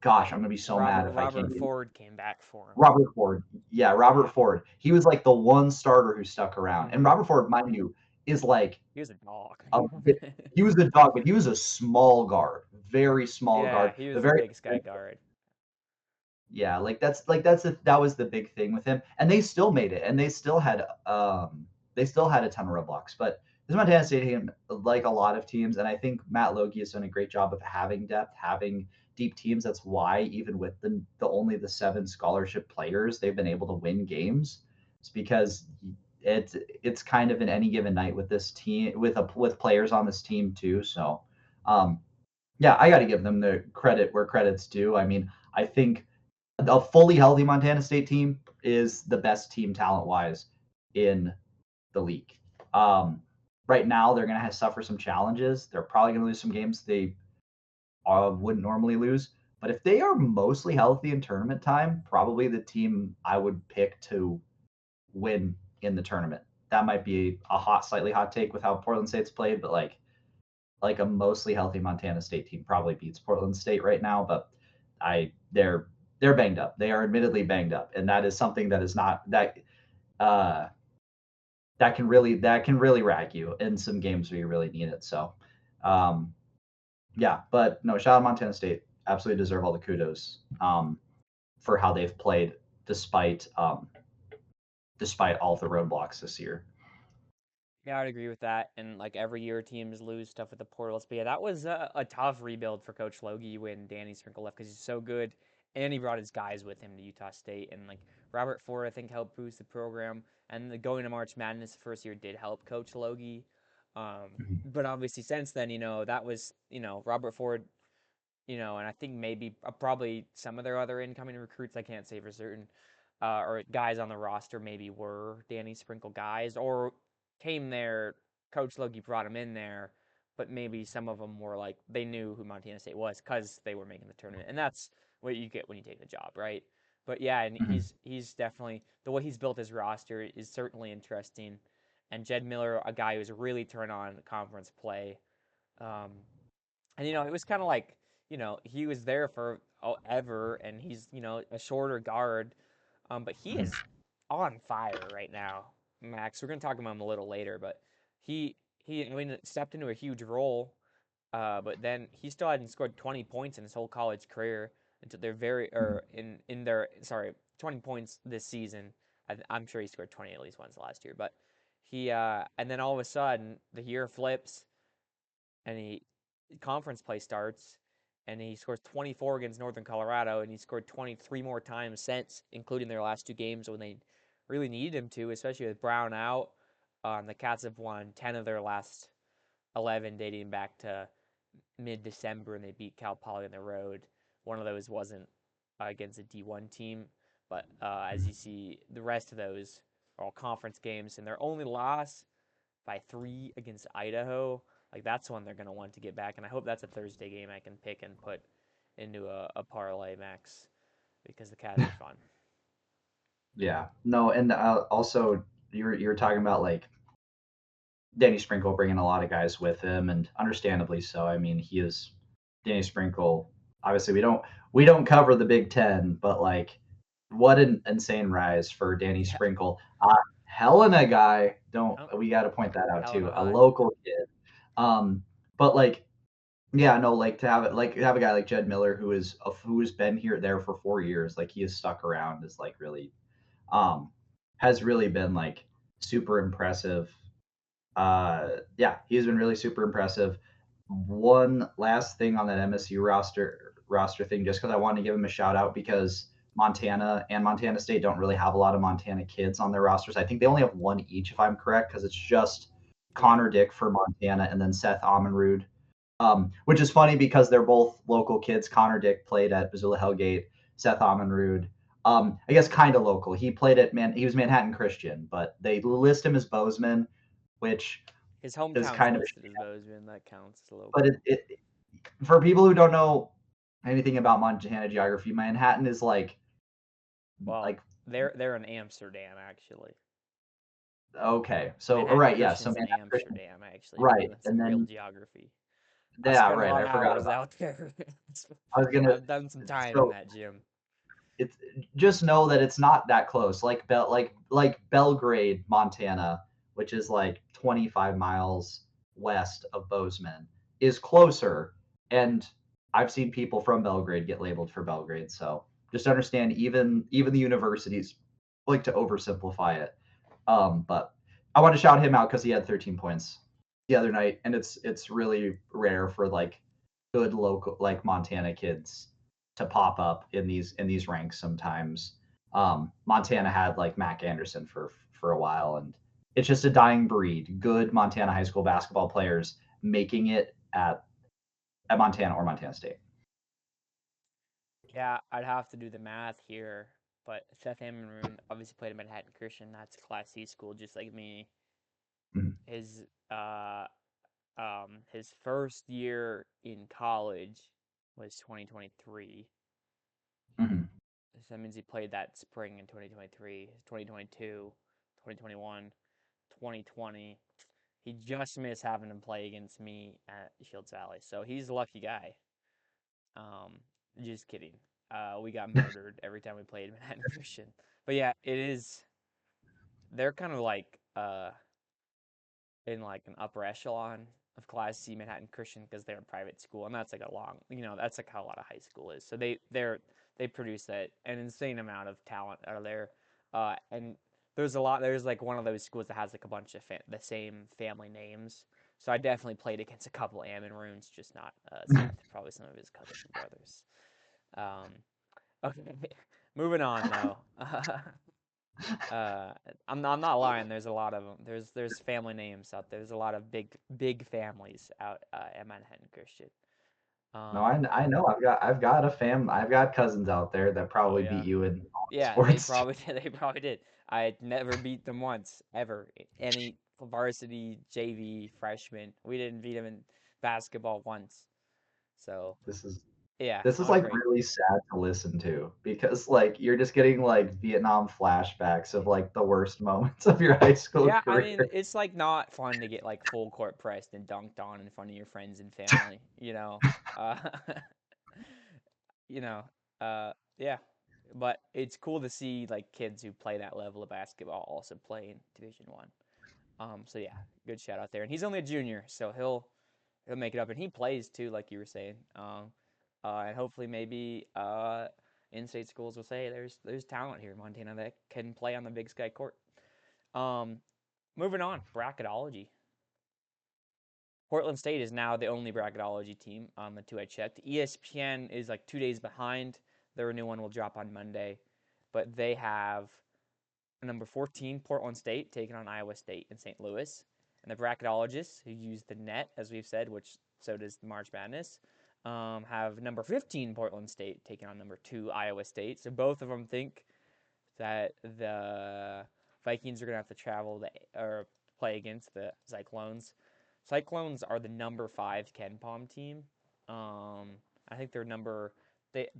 B: gosh, I'm gonna be so mad if I
A: Robert
B: can't.
A: Ford came back for him.
B: Robert Ford. Yeah, Robert
A: Yeah.
B: Ford. He was like the one starter who stuck around. And
A: Mm-hmm.
B: Robert Ford, mind you, is like
A: He was a dog.
B: a he was a dog, but he was a small guard, very small
A: Yeah,
B: guard.
A: he
B: The
A: was a
B: very
A: big sky guard.
B: yeah, that was the big thing with him. And they still made it, and they still had a ton of roadblocks. But this Montana State team, like a lot of teams, and I think Matt Logie has done a great job of having depth, having deep teams. That's why even with the only the 7 scholarship players, they've been able to win games. It's because it's kind of an any given night with this team with players on this team too. So um, yeah, I got to give them the credit where credit's due. I mean, I think a fully healthy Montana State team is the best team talent wise in the league. Um, right now, they're going to suffer some challenges. They're probably going to lose some games they wouldn't normally lose. But if they are mostly healthy in tournament time, probably the team I would pick to win in the tournament. That might be a slightly hot take with how Portland State's played, but like a mostly healthy Montana State team probably beats Portland State right now. But they're they're banged up. They are admittedly banged up, and that is something that is not uh, that can really rag you in some games where you really need it. So, um, yeah, but no, shout out Montana State. Absolutely deserve all the kudos for how they've played despite despite all the roadblocks this year.
A: Yeah, I'd agree with that. And like every year, teams lose stuff with the portals. But yeah, that was a tough rebuild for Coach Logie when Danny Sprinkle left because he's so good, and he brought his guys with him to Utah State. And like Robert Ford, I think helped boost the program. And the going to March Madness the first year did help Coach Logie. But obviously, since then, that was Robert Ford, and I think maybe probably some of their other incoming recruits, I can't say for certain, or guys on the roster maybe were Danny Sprinkle guys or came there. Coach Logie brought him in there, but maybe some of them were like they knew who Montana State was because they were making the tournament, and that's what you get when you take the job, right? But yeah, and
B: Mhm.
A: he's definitely the way he's built his roster is certainly interesting, and Jed Miller, a guy who's really turned on conference play. Um, and it was kind of like he was there for ever, and he's a shorter guard, but he
B: Mhm.
A: is on fire right now, Max. We're gonna talk about him a little later, but he I mean stepped into a huge role, but then he still hadn't scored 20 points in his whole college career until they're very or in their sorry 20 points this season. I'm sure he scored 20 at least once last year, but he and then all of a sudden the year flips and he conference play starts and he scores 24 against Northern Colorado and he scored 23 more times since, including their last two games when they really needed him to, especially with Brown out. The Cats have won 10 of their last 11 dating back to mid-December, and they beat Cal Poly on the road. One of those wasn't against a D1 team, but as you see, the rest of those are all conference games, and their only loss by 3 against Idaho. Like that's one they're gonna want to get back, and I hope that's a Thursday game I can pick and put into a parlay, Max, because the Cats are fun.
B: Yeah, no, and also you're talking about like Danny Sprinkle bringing a lot of guys with him, and understandably so. I mean, he is Danny Sprinkle. Obviously, we don't cover the Big Ten, but like, what an insane rise for Danny
A: Yeah,
B: Sprinkle. Helena guy, don't
A: oh,
B: we got to point that out
A: Helena
B: too? A
A: High.
B: local kid. But like, yeah, no, like to have a guy like Jed Miller who's been here there for 4 years, like he has stuck around is like really um has really been like super impressive. Yeah, he's been really super impressive. One last thing on that MSU roster thing, just because I wanted to give him a shout out because Montana and Montana State don't really have a lot of Montana kids on their rosters. I think they only have one each, if I'm correct, because it's just
A: Yeah,
B: Connor Dick for Montana and then Seth Ammonrood, which is funny because they're both local kids. Connor Dick played at Missoula Hellgate. Seth Ammonrood, I guess kind of local. He played at He was Manhattan Christian, but they list him as Bozeman, which
A: his
B: is
A: hometown's
B: kind of a
A: listed as Bozeman. That counts as
B: but
A: local.
B: for people who don't know anything about Montana geography, Manhattan is
A: Well,
B: like
A: they're in Amsterdam actually.
B: okay, so
A: Manhattan
B: right, yeah, so
A: Christian's in
B: Manhattan Christian,
A: Amsterdam actually. If you
B: right,
A: want
B: and
A: some real
B: then
A: geography, I
B: yeah,
A: spent a
B: right,
A: lot
B: I
A: of
B: forgot
A: hours
B: about.
A: out there.
B: I was gonna
A: I've done some time in
B: so
A: that gym.
B: it's just know that it's not that close. Like Belgrade, Montana, which is like 25 miles west of Bozeman, is closer. And I've seen people from Belgrade get labeled for Belgrade. So just understand, even the universities like to oversimplify it. But I want to shout him out because he had 13 points the other night, and it's really rare for like good local like Montana kids to pop up in these ranks sometimes. Montana had like Mac Anderson for a while, and it's just a dying breed. Good Montana high school basketball players making it at Montana or Montana State.
A: Yeah, I'd have to do the math here, but Seth Ammerman obviously played at Manhattan Christian. That's a Class C school, just like me.
B: Mhm.
A: His his first year in college was 2023.
B: Mhm.
A: So that means he played that spring in 2023, 2022, 2021, 2020. He just missed having to play against me at Shields Valley, so he's a lucky guy. Um, just kidding. We got murdered every time we played Manhattan Christian. But yeah, it is. They're kind of like in like an upper echelon of Class C Manhattan Christian because they're a private school, and that's like a long, that's like how a lot of high school is. So they produce that an insane amount of talent out of there, and there's a lot. There's like one of those schools that has like a bunch of the same family names. So I definitely played against a couple Ammon runes, just not Seth, probably some of his cousins and brothers. Okay, moving on though. Uh, I'm not lying. There's a lot of them. There's family names out there. There's a lot of big families out at Manhattan Christian.
B: No,
A: Um,
B: I know. I've got cousins out there that
A: oh
B: probably
A: yeah,
B: beat you in all the
A: yeah. They
B: sports.
A: probably they probably did. I never beat them once ever. Any varsity, JV, freshman. We didn't beat them in basketball once. So
B: This is
A: yeah,
B: this is
A: not
B: like
A: great.
B: really sad to listen to because like you're just getting like Vietnam flashbacks of like the worst moments of your high school
A: Yeah, I
B: career.
A: mean, it's like not fun to get like full court pressed and dunked on in front of your friends and family, you know. Uh, you know, yeah. But it's cool to see like kids who play that level of basketball also play in Division One. So yeah, good shout out there. And he's only a junior, so he'll make it up. And he plays too, like you were saying. And hopefully maybe in-state schools will say there's talent here in Montana that can play on the Big Sky court. Um, Moving on, bracketology. Portland State is now the only bracketology team on the two I checked. ESPN is like 2 days behind. Their new one will drop on Monday, but they have number 14 Portland State taking on Iowa State in St. Louis, and the bracketologists who use the net, as we've said, which so does the March Madness, have number 15 Portland State taking on number 2 Iowa State. So both of them think that the Vikings are going to have to travel or play against the Cyclones. Cyclones are the number 5 Ken Palm team. I think they're number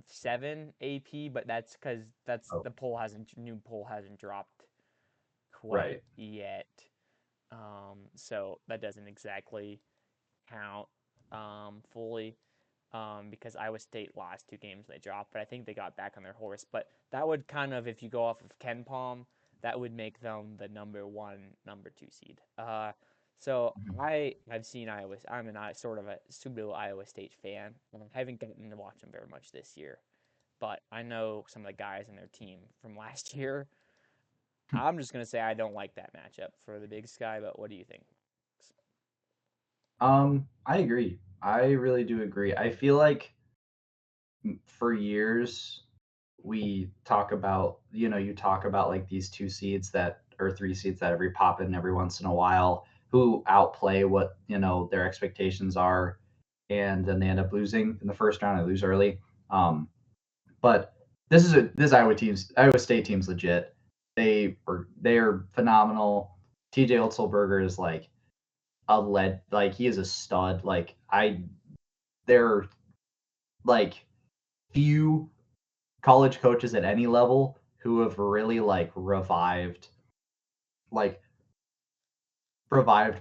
A: 7 AP, but that's because that's
B: Oh,
A: the poll hasn't new poll hasn't dropped quite
B: right.
A: yet. So that doesn't exactly count fully because Iowa State lost 2 games and they dropped, but I think they got back on their horse. But that would kind of, if you go off of Ken Palm, that would make them the number 1, number 2 seed. So
B: Mhm.
A: I've seen Iowa. I'm a sort of a pseudo Iowa State fan. I haven't gotten to watch them very much this year, but I know some of the guys in their team from last year. I'm just gonna say I don't like that matchup for the Big Sky. But what do you think?
B: I agree. I really do agree. I feel like for years we talk about, you talk about like these two seeds that or three seeds that every pop in every once in a while who outplay what, their expectations are and then they end up losing in the first round, they lose early. But this Iowa State team's legit. They are phenomenal. TJ Otzelberger is like he is a stud. There are like few college coaches at any level who have really like revived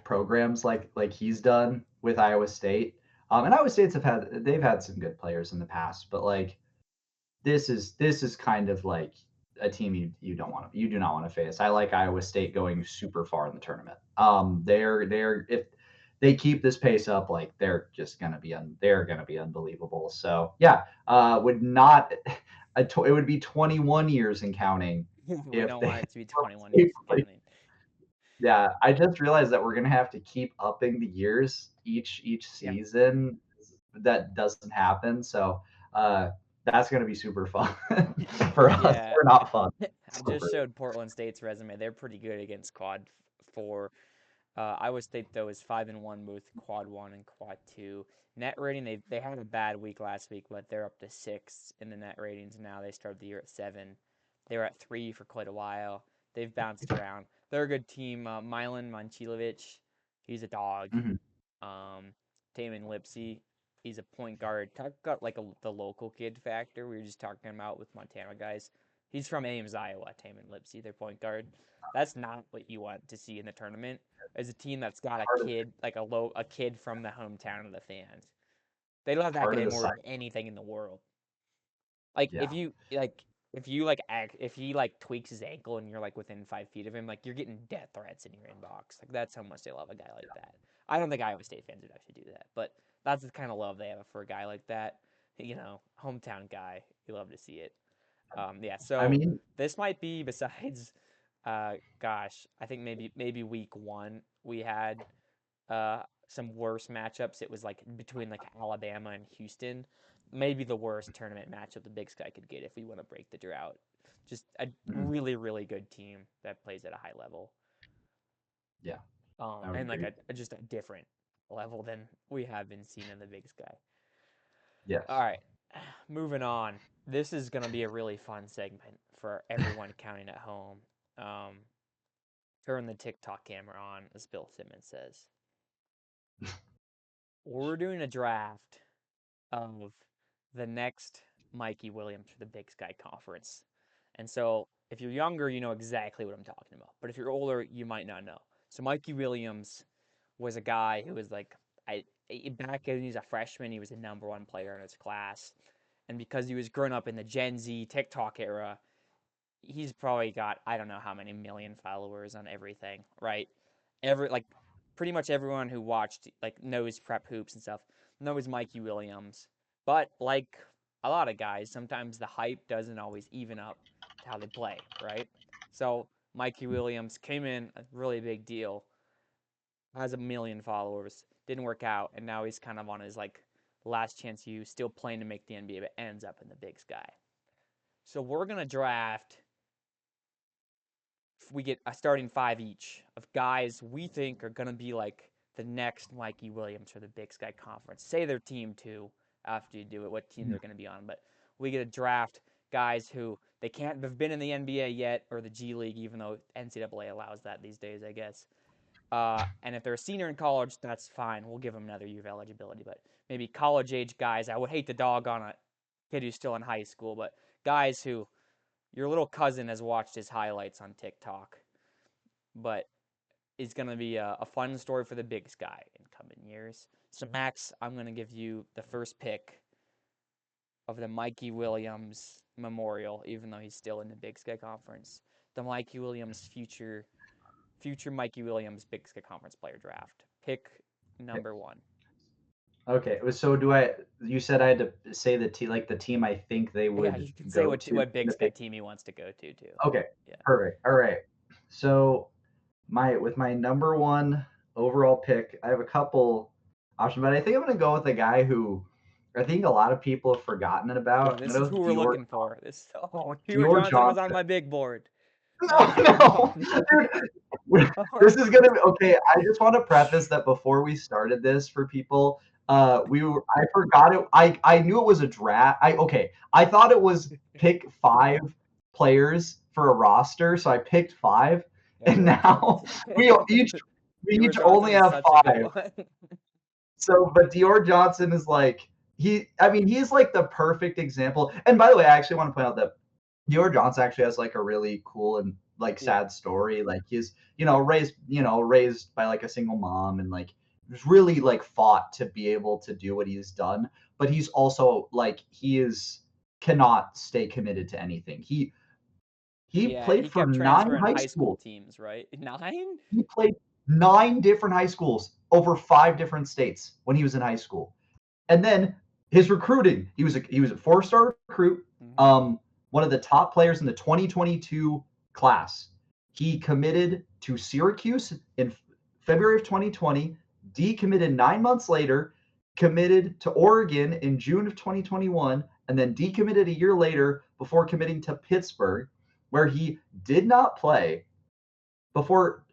B: programs like he's done with Iowa State. And Iowa State's they've had some good players in the past, but like this is kind of like a team you do not want to face. I like Iowa State going super far in the tournament. They're if they keep this pace up, like they're gonna be unbelievable. So yeah, would not it would be 21 years and counting
A: We
B: if
A: don't want
B: they
A: it to be 21 years and counting.
B: yeah, I just realized that we're gonna have to keep upping the years each
A: Yeah.
B: season. That doesn't happen, so uh, that's gonna be super fun for us.
A: Yeah,
B: Or not fun.
A: I
B: So
A: just showed Portland State's resume. They're pretty good against quad 4. Iowa State though is 5-1 both quad 1 and quad 2. Net rating they had a bad week last week, but they're up to 6 in the net ratings now. They started the year at 7. They were at 3 for quite a while. They've bounced around. They're a good team. Milan Manchilovic, he's a dog.
B: mhm.
A: Um, Taman Lipsey, he's a point guard. Talk about like the local kid factor we were just talking about with Montana guys. He's from Ames, Iowa. Taman Lipsey, their point guard. That's not what you want to see in the tournament. As a team that's got a
B: Part of
A: kid, like a kid from the hometown of the fans. They love that
B: part
A: guy
B: of the
A: more
B: cy-
A: than anything in the world. Like
B: Yeah.
A: if you like act if he like tweaks his ankle and you're like within 5 feet of him, like you're getting death threats in your inbox. Like that's how much they love a guy like that. I don't think Iowa State fans would actually do that, but that's the kind of love they have for a guy like that. You know, hometown guy. You love to see it. Yeah.
B: I
A: So
B: mean,
A: this might be besides, gosh, I think maybe week one we had some worse matchups. It was like between like Alabama and Houston, maybe the worst tournament matchup the Big Sky could get if we want to break the drought. Just a
B: mhm,
A: really really good team that plays at a high level,
B: yeah, I would
A: and like
B: agree.
A: just a different level than we have been seeing in the Big Sky. All
B: Yes.
A: right, moving on. This is gonna be a really fun segment for everyone counting at home. Um, Turn the TikTok camera on, as Bill Simmons says. We're doing a draft of the next Mikey Williams for the Big Sky Conference. And so if you're younger, you know exactly what I'm talking about. But if you're older, you might not know. So Mikey Williams was a guy who was like, back when he was a freshman, he was the number one player in his class. And because he was growing up in the Gen Z TikTok era, he's probably got I don't know how many million followers on everything, right? Like pretty much everyone who watched like knows prep hoops and stuff knows Mikey Williams. But like a lot of guys, sometimes the hype doesn't always even up to how they play, right? So Mikey Williams came in a really big deal, has a million followers, didn't work out, and now he's kind of on his like last chance you still playing to make the NBA, but ends up in the Big Sky. So we're gonna draft we get a starting five each of guys we think are going to be like the next Mikey Williams for the Big Sky Conference. Say their team too after you do it, what team
B: Mhm.
A: they're going to be on. But we get to draft guys who they can't have been in the NBA yet or the G League, even though NCAA allows that these days, I guess. And if they're a senior in college, that's fine. We'll give them another year of eligibility. But maybe college age guys, I would hate to dog on a kid who's still in high school, but guys who your little cousin has watched his highlights on TikTok, but is going to be a fun story for the Big Sky in coming years. So, Max, I'm going to give you the first pick of the Mikey Williams Memorial, even though he's still in the Big Sky Conference. The Mikey Williams future Mikey Williams Big Sky Conference player draft. Pick number one.
B: Okay. So do I? You said I had to say the team, like the team I think they
A: Yeah,
B: would
A: you can say
B: go to.
A: what Big Sky team he wants to go to too.
B: Okay.
A: Yeah.
B: Perfect. All right. So my number one overall pick, I have a couple options, but I think I'm gonna go with a guy who I think a lot of people have forgotten
A: Yeah,
B: about. I'm
A: this
B: gonna
A: is
B: go
A: who
B: with
A: we're looking for. Dior
B: Dior
A: Johnson was on
B: Johnson.
A: my big board. Not Dior
B: No,
A: Johnson.
B: dude, this is gonna be okay. I just want to preface that before we started this for people, I forgot it. I knew it was a draft. I thought it was pick five players for a roster, so I picked five,
A: Yeah,
B: and
A: Dior
B: now
A: Johnson.
B: we each we
A: Dior
B: each only
A: Johnson is
B: have
A: such a good
B: five.
A: one.
B: So, but Dior Johnson is like I mean, he's like the perfect example. And by the way, I actually want to point out that Dior Johnson actually has like a really cool and like
A: Yeah.
B: sad story. Like he's, raised by like a single mom and like really like fought to be able to do what he's done. But he's also like he is cannot stay committed to anything. He
A: Yeah,
B: played
A: he
B: for
A: kept
B: nine
A: transferring
B: high
A: high school
B: schools.
A: teams, right? 9?
B: He played nine different high schools over five different states when he was in high school. And then his recruiting, he was a four-star recruit,
A: Mhm.
B: one of the top players in the 2022 class. He committed to Syracuse in February of 2020, decommitted 9 months later, committed to Oregon in June of 2021, and then decommitted a year later before committing to Pittsburgh, where he did not play before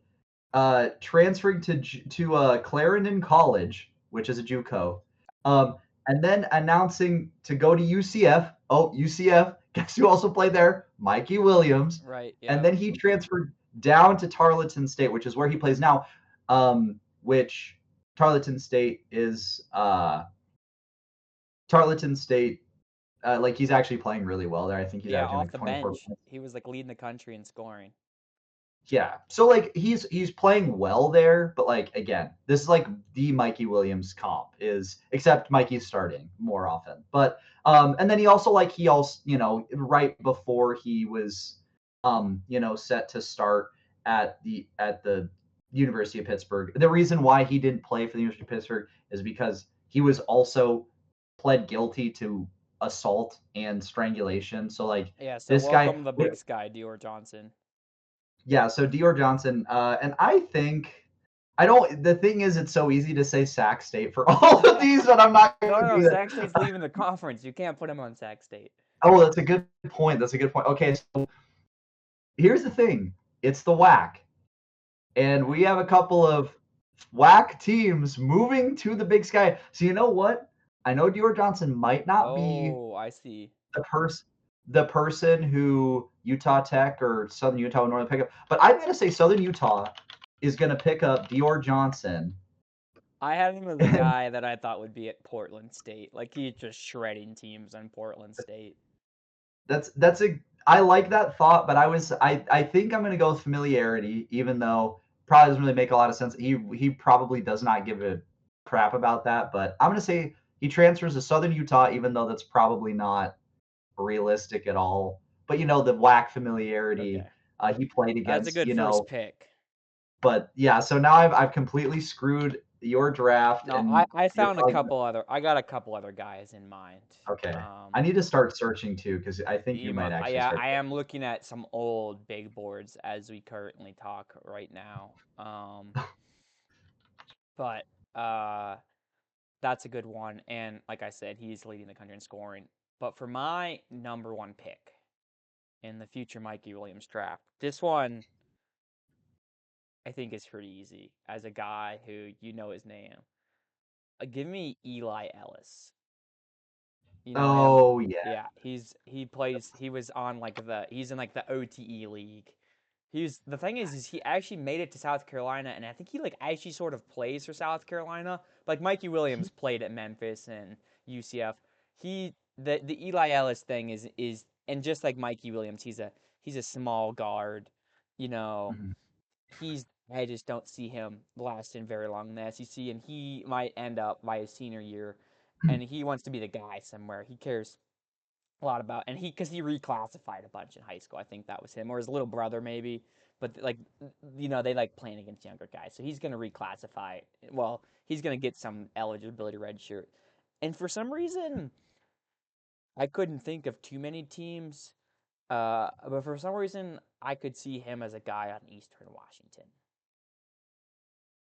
B: transferring to Clarendon College, which is a JUCO, um, and then announcing to go to UCF. Oh, UCF! Guess who also played there? Mikey Williams.
A: Right,
B: And
A: yep.
B: then he transferred down to Tarleton State, which is where he plays now. Which Tarleton State is Tarleton State. Like he's actually playing really well there. I think he's
A: Yeah,
B: averaging
A: off
B: like
A: the
B: 24
A: bench.
B: points.
A: He was like leading the country in scoring.
B: Yeah. So like he's playing well there, but like again, this is like the Mikey Williams comp is except Mikey's starting more often. But and then he also, right before he was set to start at the University of Pittsburgh. The reason why he didn't play for the University of Pittsburgh is because he was also pled guilty to assault and strangulation. So like
A: Yeah, so
B: this guy
A: welcome the big sky, Dior Johnson.
B: yeah, so Dior Johnson, and I think I don't. The thing is, it's so easy to say Sac State for all of these, but I'm not
A: No,
B: going to
A: no,
B: do that.
A: Sac State's leaving the conference. You can't put him on Sac State.
B: Oh, that's a good point. That's a good point. Okay, so here's the thing: it's the WAC, and we have a couple of WAC teams moving to the Big Sky. So you know what? I know Dior Johnson might not be
A: Oh, I see.
B: the person who Utah Tech or Southern Utah would normally pick up, but I'm going to say Southern Utah is going to pick up Dior Johnson.
A: I had him as a guy that I thought would be at Portland State. Like he's just shredding teams on Portland State.
B: That's a I like that thought, but I think I'm gonna go with familiarity, even though probably doesn't really make a lot of sense. He probably does not give a crap about that, but I'm gonna say he transfers to Southern Utah, even though that's probably not realistic at all. But the whack familiarity,
A: Okay.
B: he played
A: That's a
B: against,
A: good first pick.
B: but yeah. So now I've completely screwed your draft,
A: No,
B: and
A: I
B: you're
A: found a
B: probably
A: couple other I got a couple other guys in mind.
B: okay. I
A: Um
B: need to start searching too because I think you might actually
A: yeah,
B: start.
A: I am looking at some old big boards as we currently talk right now. But uh that's a good one. And like I said, he's leading the country in scoring. But for my number one pick in the future Mikey Williams draft, this one I think is pretty easy as a guy who you know his name. Give me Eli Ellis. You know him?
B: Oh yeah.
A: Yeah, he was on he's in like the OTE league. The thing is he actually made it to South Carolina, and I think he like actually sort of plays for South Carolina. Like Mikey Williams played at Memphis and UCF. The Eli Ellis thing is and just like Mikey Williams, he's a small guard. You know,
B: Mhm.
A: he's I just don't see him lasting very long in the SEC, and he might end up by his senior year, and he wants to be the guy somewhere. He cares a lot about, and because he reclassified a bunch in high school. I think that was him or his little brother maybe. But like they like playing against younger guys, so he's gonna reclassify. Well, he's gonna get some eligibility red shirt, and for some reason I couldn't think of too many teams. But for some reason I could see him as a guy on Eastern Washington.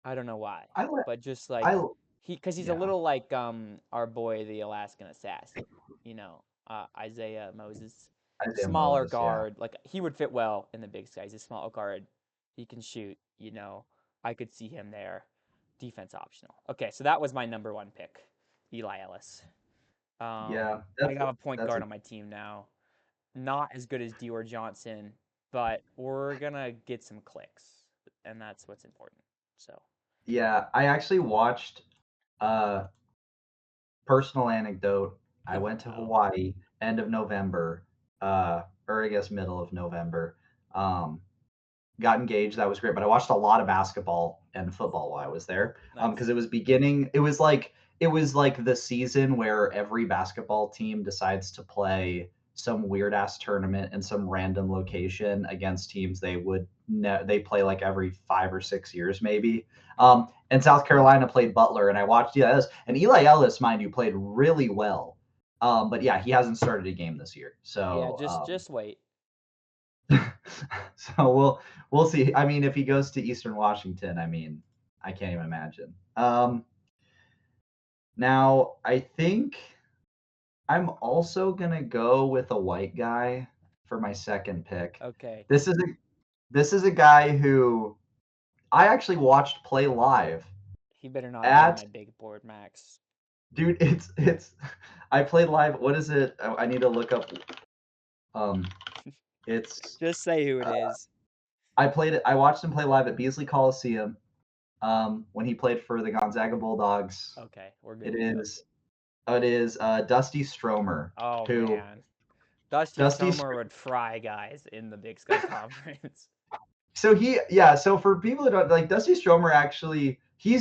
A: I don't know why,
B: I li-
A: but just
B: I
A: like because he's a
B: yeah,
A: little like our boy the Alaskan assassin, Isaiah Moses,
B: Isaiah
A: smaller
B: Moses, yeah.
A: guard. Like he would fit well in the big sky. He's a small guard. He can shoot. I could see him there. Defense optional. Okay, so that was my number one pick, Eli Ellis.
B: Yeah,
A: I got a point
B: that's
A: guard
B: a
A: on my team now. Not as good as Dior Johnson, but we're gonna get some clicks, and that's what's important. So.
B: yeah, I actually watched uh personal anecdote. I went to
A: Oh,
B: Hawaii end of November, or I guess middle of November. Um got engaged. That was great. But I watched a lot of basketball and football while I was there
A: nice.
B: because it was beginning. It was like the season where every basketball team decides to play some weird ass tournament in some random location against teams they play like every 5 or 6 years maybe. And South Carolina played Butler, and I watched Eli Ellis. And Eli Ellis, mind you, played really well. But yeah, he hasn't started a game this year.
A: Yeah,
B: So
A: just wait.
B: so we'll see. I mean, if he goes to Eastern Washington, I mean, I can't even imagine. Now I think I'm also gonna go with a white guy for my second pick.
A: Okay.
B: This is a this is a guy who I actually watched play live
A: He better not be on
B: at
A: my big board, Max.
B: dude. It's I played live. What is it? I need to look up. Um, it's
A: Just say who it is.
B: I played it. I watched him play live at Beasley Coliseum when he played for the Gonzaga Bulldogs.
A: Okay, we're good
B: It
A: to go.
B: is it is Dusty Stromer,
A: Oh
B: who
A: man. Dusty
B: Dusty
A: Stromer would fry guys in the Big Sky Conference.
B: So yeah, so for people who don't like Dusty Stromer, actually he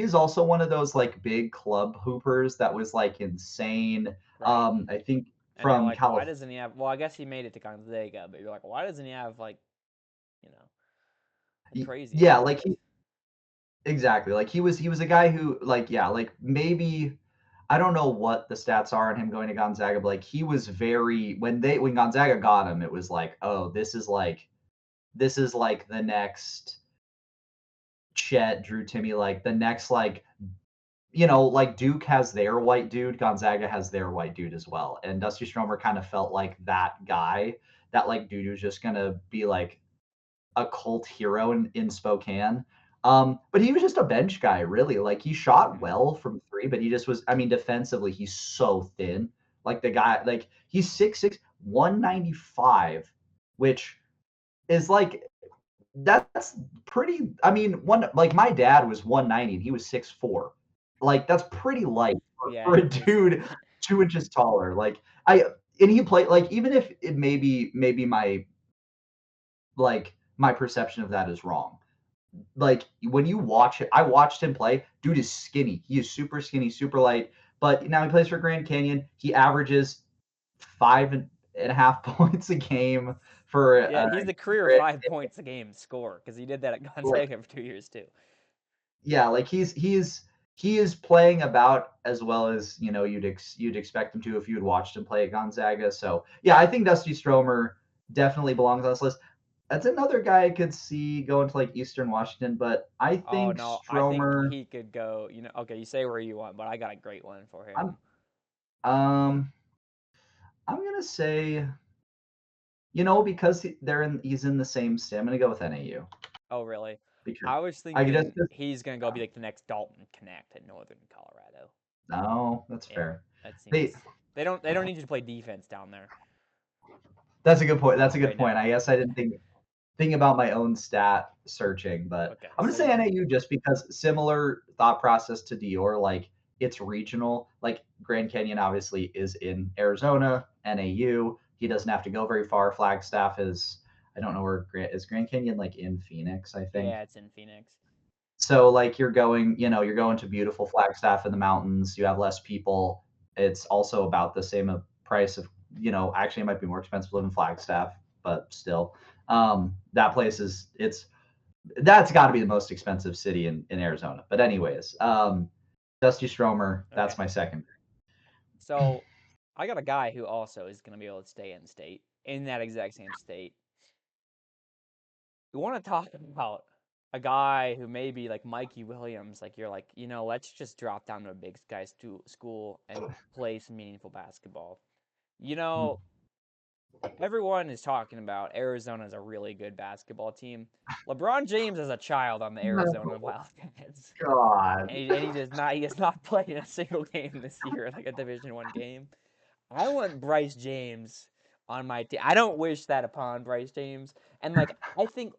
B: is also one of those like big club hoopers that was like insane.
A: Right.
B: I think
A: And you're
B: from
A: like, why
B: California.
A: doesn't he have? Well, I guess he made it to Gonzaga, but you're like, why doesn't he have like, you know, crazy
B: Yeah,
A: numbers?
B: like exactly. Like he was a guy who like yeah, like maybe I don't know what the stats are on him going to Gonzaga, but like he was very when Gonzaga got him, it was like, oh, this is like the next Chet, Drew Timmy, like the next like like Duke has their white dude, Gonzaga has their white dude as well. And Dusty Stromer kind of felt like that guy, that like dude who's just gonna be like a cult hero in Spokane. But he was just a bench guy, really. Like he shot
A: Mm-hmm.
B: well from three, but he just was. I mean, defensively, he's so thin. Like the guy, like he's 6'6", 195, which is like that's pretty. I mean, one like my dad was 190 and he was 6'4". Like that's pretty light
A: Yeah,
B: for a
A: it's
B: dude 2 inches taller. Like I and he played like even if it maybe my perception of that is wrong. Like when you watch it, I watched him play. Dude is skinny. He is super skinny, super light. But now he plays for Grand Canyon. He averages 5.5 points a game for
A: yeah, he's the career
B: Grand
A: 5 points a game score because he did that at
B: like
A: Gonzaga for 2 years too.
B: yeah, like he is playing about as well as you'd expect him to if you had watched him play at Gonzaga. So yeah, I think Dusty Stromer definitely belongs on this list. That's another guy I could see going to like Eastern Washington, but I
A: Oh
B: think
A: no, I think
B: Stromer.
A: he could go. Okay, you say where you want, but I got a great one for
B: I'm
A: him.
B: um I'm gonna say because he's in the same state. I'm gonna go with NAU
A: Oh really?
B: because
A: I was
B: I
A: thinking
B: just
A: he's gonna go be like the next Dalton Connect in Northern Colorado.
B: no, that's
A: Yeah,
B: fair.
A: that
B: They
A: seems they don't need you to play defense down there
B: That's a good point. That's a good
A: right
B: point.
A: now.
B: I guess I didn't think about my own stat searching, but
A: Okay,
B: I'm gonna
A: so
B: say NAU just because similar thought process to Dior, like it's regional. Like Grand Canyon obviously is in Arizona. NAU, he doesn't have to go very far. Flagstaff is I don't know where is Grand Canyon like in Phoenix, I think.
A: yeah, it's in Phoenix.
B: So like you're going to beautiful Flagstaff in the mountains. You have less people. It's also about the same price of actually it might be more expensive to live in Flagstaff, but still, that place that's got to be the most expensive city in Arizona. But anyways, Dusty Stromer,
A: Okay,
B: that's my second.
A: so I got a guy who also is gonna be able to stay in state in that exact same state. You want to talk about a guy who may be like Mikey Williams, like you're like, let's just drop down to a big sky school and play some meaningful basketball. You know, everyone is talking about Arizona as a really good basketball team. LeBron James is a child on the Arizona
B: No,
A: Wildcats,
B: God.
A: and he has not played in a single game this year, like a Division 1 game. I want Bryce James on my team. I don't wish that upon Bryce James. And like I think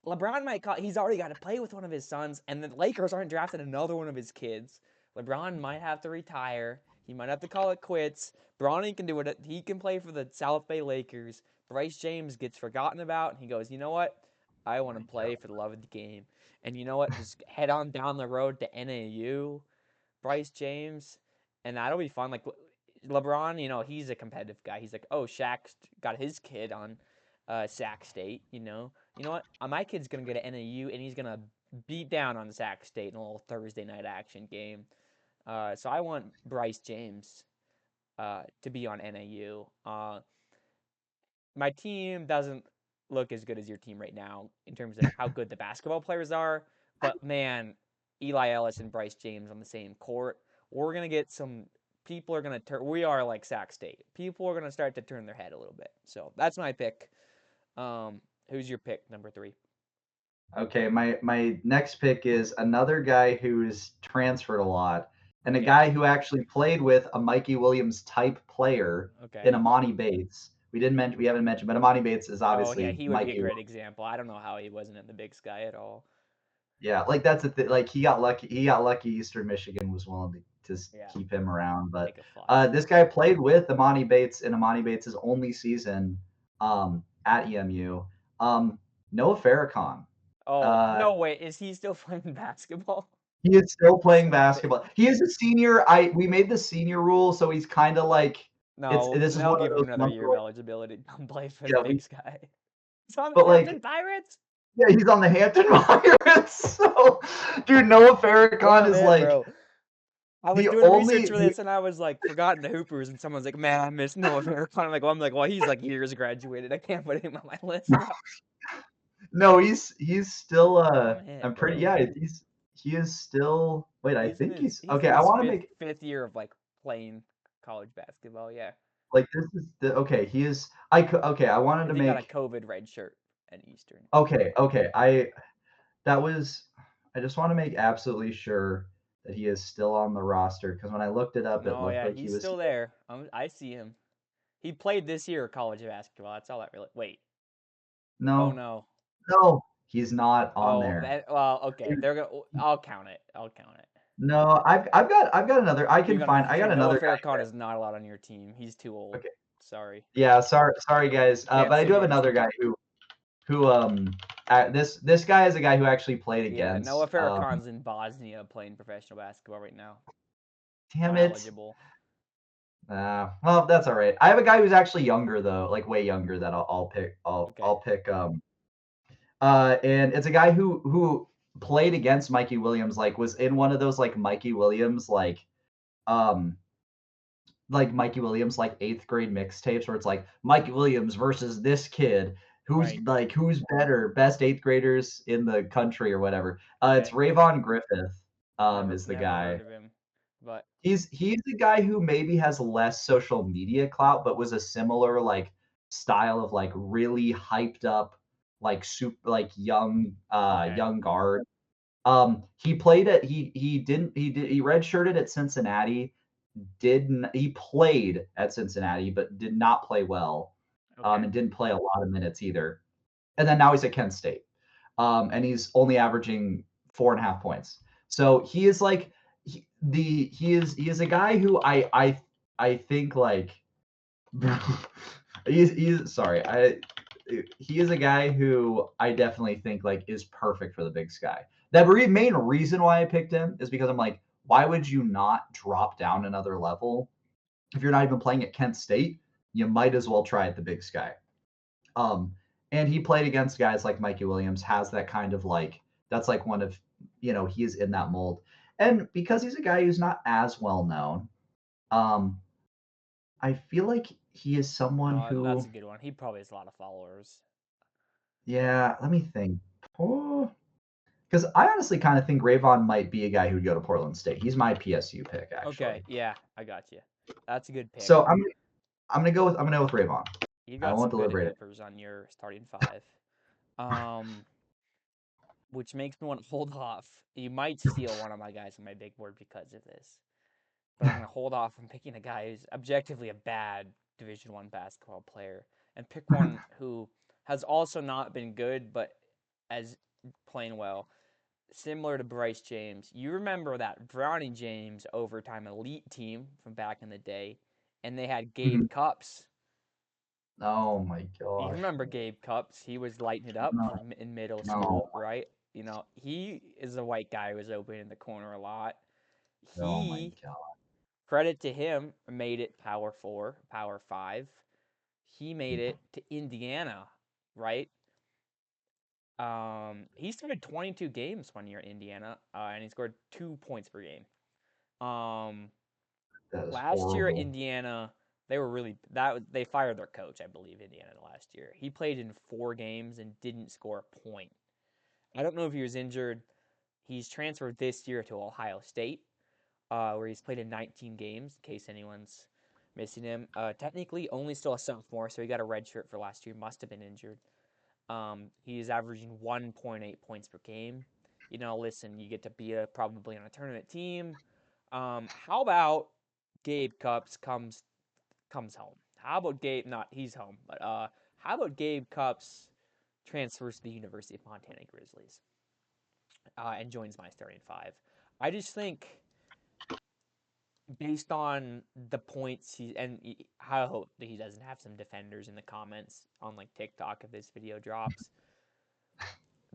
A: LeBron might he's already got to play with one of his sons, and the Lakers aren't drafting another one of his kids. LeBron might have to retire. He might have to call it quits. Bronny can do it. He can play for the South Bay Lakers. Bryce James gets forgotten about, and he goes, you know what? I want to play for the love of the game. And you know what? Just head on down the road to NAU. Bryce James, and that'll be fun. Like LeBron, he's a competitive guy. He's like, oh, Shaq's got his kid on Sac State. You know what? My kid's gonna go to NAU, and he's gonna beat down on Sac State in a little Thursday night action game. So I want Bryce James to be on NAU. My team doesn't look as good as your team right now in terms of how good the basketball players are. But man, Eli Ellis and Bryce James on the same court, we're gonna get some. People are gonna turn. We are like Sac State. People are gonna start to turn their head a little bit. So that's my pick. Who's your pick, number three?
B: Okay, my next pick is another guy who's transferred a lot, and a
A: Okay.
B: guy who actually played with a Mikey Williams type player in
A: Okay.
B: Amani Bates. We haven't mentioned, but Amani Bates is
A: Oh yeah,
B: obviously
A: he would be a
B: Mikey.
A: great example. I don't know how he wasn't in the Big Sky at all.
B: Yeah, like that's a like he got lucky. He got lucky. Eastern Michigan was willing to just
A: Yeah,
B: keep him around, but
A: take a flyer.
B: this guy played with Amani Bates in Amani Bates' only season at EMU. Noah Farrakhan.
A: Oh,
B: Uh,
A: no way. Is he still playing basketball?
B: he is still playing
A: Son of a.
B: basketball. He is a senior. We made the senior rule, so he's kind of like
A: No,
B: this is
A: they'll
B: one of
A: give him
B: those
A: another
B: ones
A: year of
B: where,
A: eligibility to come play for the
B: yeah,
A: Big Sky. He's on the
B: but
A: Hampton
B: like
A: Pirates?
B: yeah, he's on the Hampton Pirates. So, dude, Noah Farrakhan
A: Oh,
B: is
A: man,
B: like
A: bro. I was
B: the
A: doing research
B: only
A: for
B: the
A: this and I was like, forgotten the Hoopers, and someone's like, man, I miss Noah Farrakhan. Well, he's like years graduated. I can't put him on my list now.
B: no, he's still
A: Man,
B: I'm pretty
A: bro.
B: yeah, he is still wait, I think he's
A: He's
B: okay,
A: in
B: I
A: his
B: want to
A: fifth
B: make
A: fifth year of like playing college basketball. Yeah,
B: like this is the okay, he is okay, I wanted to
A: because he got a
B: make
A: COVID red shirt at Eastern.
B: okay, that was I just want to make absolutely sure that he is still on the roster because when I looked it up, it
A: No,
B: looked
A: yeah,
B: like he
A: he's
B: was
A: still there. I see him. He played this year college basketball. That's all that really. Wait. Oh
B: no,
A: no.
B: no, he's not on
A: Oh,
B: there.
A: well, okay. They're gonna. I'll count it. I'll count it.
B: No, I've got another.
A: You're gonna
B: I got
A: Noah
B: another guy
A: Farrakhan is not allowed on your team. He's too old.
B: okay.
A: Sorry.
B: Yeah, sorry guys.
A: Can't
B: But I do
A: sit
B: have
A: in his
B: another
A: team.
B: guy who this guy is a guy who actually played
A: Yeah, Noah
B: against
A: Farrakhan's in Bosnia playing professional basketball right now.
B: damn it.
A: Uneligible.
B: Well, that's all right. I have a guy who's actually younger though, like way younger that I'll pick.
A: Okay.
B: I'll pick and it's a guy who played against Mikey Williams, like was in one of those like Mikey Williams um Mikey Williams like eighth grade mixtapes where it's like Mikey Williams versus this kid
A: Right.
B: who's better, best eighth graders in the country or whatever. It's
A: Okay.
B: Rayvon Griffith, is the
A: Never heard
B: guy.
A: of him. But
B: He's the guy who maybe has less social media clout, but was a similar like style of like really hyped up like super like
A: okay.
B: young guard. He played at he redshirted at Cincinnati. He played at Cincinnati, but did not play well,
A: Okay.
B: and didn't play a lot of minutes either. And then now he's at Kent State, and he's only averaging 4.5 points. So he is like he is a guy who I think like he's sorry I he is a guy who I definitely think like is perfect for the Big Sky. Main reason why I picked him is because I'm like, why would you not drop down another level if you're not even playing at Kent State? You might as well try at the Big Sky. Um, and he played against guys like Mikey Williams, has that kind of like that's like one of he is in that mold. And because he's a guy who's not as well known, um, I feel like he is someone
A: No, that's
B: who
A: a good one. He probably has a lot of followers.
B: yeah, let me think. Because I honestly kind of think Rayvon might be a guy who'd go to Portland State. He's my PSU pick,
A: Okay,
B: actually.
A: yeah, I got you. That's a good
B: So
A: pick.
B: I'm gonna go with Rayvon.
A: You
B: I
A: got
B: won't
A: some good
B: deliberate it.
A: hoopers on your starting five. Um, which makes me want to hold off. You might steal one of my guys on my big board because of this, but I'm gonna hold off from picking a guy who's objectively a bad Division One basketball player and pick one who has also not been good, but as playing well. Similar to Bryce James, you remember that Brownie James overtime elite team from back in the day, and they had Gabe
B: Mhm.
A: Cups.
B: Oh my
A: You
B: gosh.
A: remember Gabe Cups? He was lighting it up
B: No,
A: from in middle
B: no.
A: school, right? He is a white guy who was open in the corner a lot.
B: Oh my
A: He,
B: god.
A: credit to him, made it Power Four, Power Five. He made it to Indiana, right? He started 22 games one year in Indiana, and he scored 2 points per game. Um,
B: That is
A: Last year at
B: horrible.
A: Indiana, they were really they fired their coach, I believe, Indiana last year. He played in 4 games and didn't score a point. I don't know if he was injured. He's transferred this year to Ohio State, where he's played in 19 games. In case anyone's missing him, technically only still a sophomore, so he got a red shirt for last year. Must have been injured. He's averaging 1.8 points per game. Listen, you get to be probably on a tournament team. How about Gabe Cups comes home? How about Gabe? Not he's home, but how about Gabe Cups transfers to the University of Montana Grizzlies and joins my starting five? I just think based on the points I hope that he doesn't have some defenders in the comments on like TikTok if this video drops.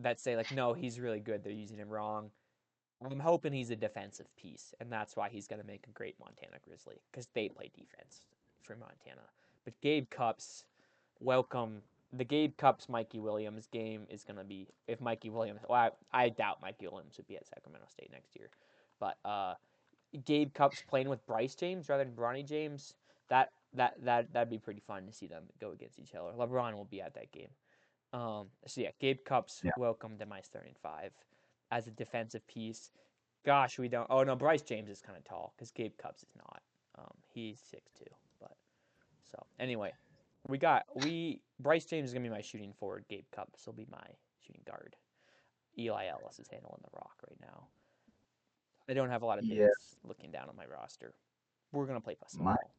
A: that say like, no, he's really good. They're using him wrong. I'm hoping he's a defensive piece, and that's why he's going to make a great Montana Grizzly because they play defense for Montana. But Gabe Cupps, welcome. The Gabe Cupps Mikey Williams game is going to be if Mikey Williams. Well, I doubt Mikey Williams would be at Sacramento State next year, but Gabe Cupps playing with Bryce James rather than Bronny James. That'd be pretty fun to see them go against each other. LeBron will be at that game. So yeah, Gabe Cupps,
B: Yeah.
A: welcome to my starting five as a defensive piece. Gosh, we don't. Oh no, Bryce James is kind of tall because Gabe Cupps is not. He's 6'2". But so anyway, we Bryce James is gonna be my shooting forward. Gabe Cupps will be my shooting guard. Eli Ellis is handling the rock right now. I don't have a lot of
B: Yeah.
A: bigs looking down on my roster. We're gonna play small
B: My
A: ball.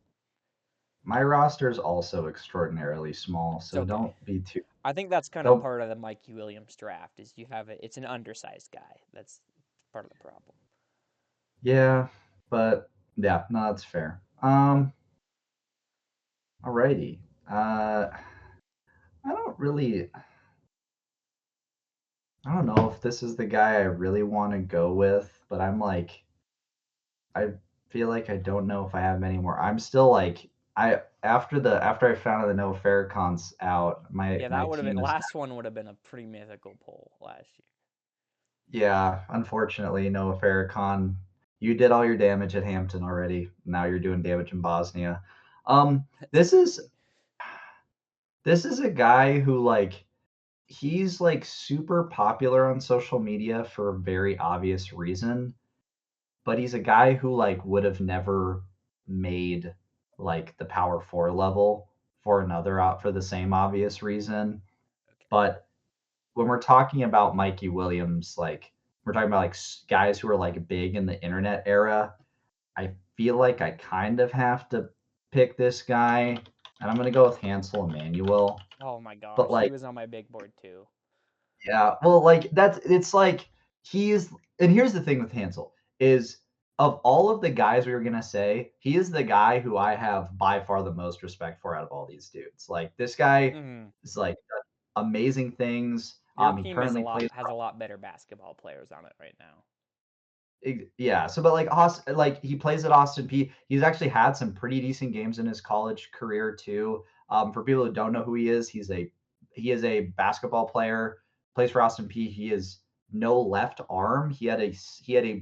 B: my roster is also extraordinarily small,
A: It's
B: so
A: okay.
B: don't be too.
A: I think that's kind of
B: Don't.
A: part of the Mikey Williams draft is you have it's an undersized guy. That's part of the problem.
B: Yeah, but yeah, no, that's fair. Alrighty. I don't really. I don't know if this is the guy I really want to go with, but I'm like, I feel like I don't know if I have many more. I'm still like, after I found out the Noah Farrakhan's out, my
A: Yeah,
B: my
A: that would have been
B: team is
A: last one would have been a pretty mythical poll last year.
B: yeah. Unfortunately, Noah Farrakhan, you did all your damage at Hampton already. Now you're doing damage in Bosnia. Um,
A: That's
B: this is
A: crazy.
B: this is a guy who like he's like super popular on social media for a very obvious reason, but he's a guy who like would have never made like the power four level for another out for the same obvious reason.
A: Okay.
B: But when we're talking about Mikey Williams, like we're talking about like guys who are like big in the internet era, I feel like I kind of have to pick this guy, and I'm gonna go with Hansel Emmanuel.
A: Oh my
B: But
A: gosh, he
B: like
A: was on my big board too.
B: yeah, well, like that's it's like he's and here's the thing with Hansel is of all of the guys we were gonna say, he is the guy who I have by far the most respect for out of all these dudes. Like this guy
A: Mm-hmm.
B: is like amazing things.
A: Your
B: He
A: team is a
B: currently
A: lot
B: plays
A: has a lot better basketball players on it right now.
B: yeah. So, but like Austin, like he plays at Austin P. He's actually had some pretty decent games in his college career too. For people who don't know who he is a basketball player. Plays for Austin P. He is no left arm. He had a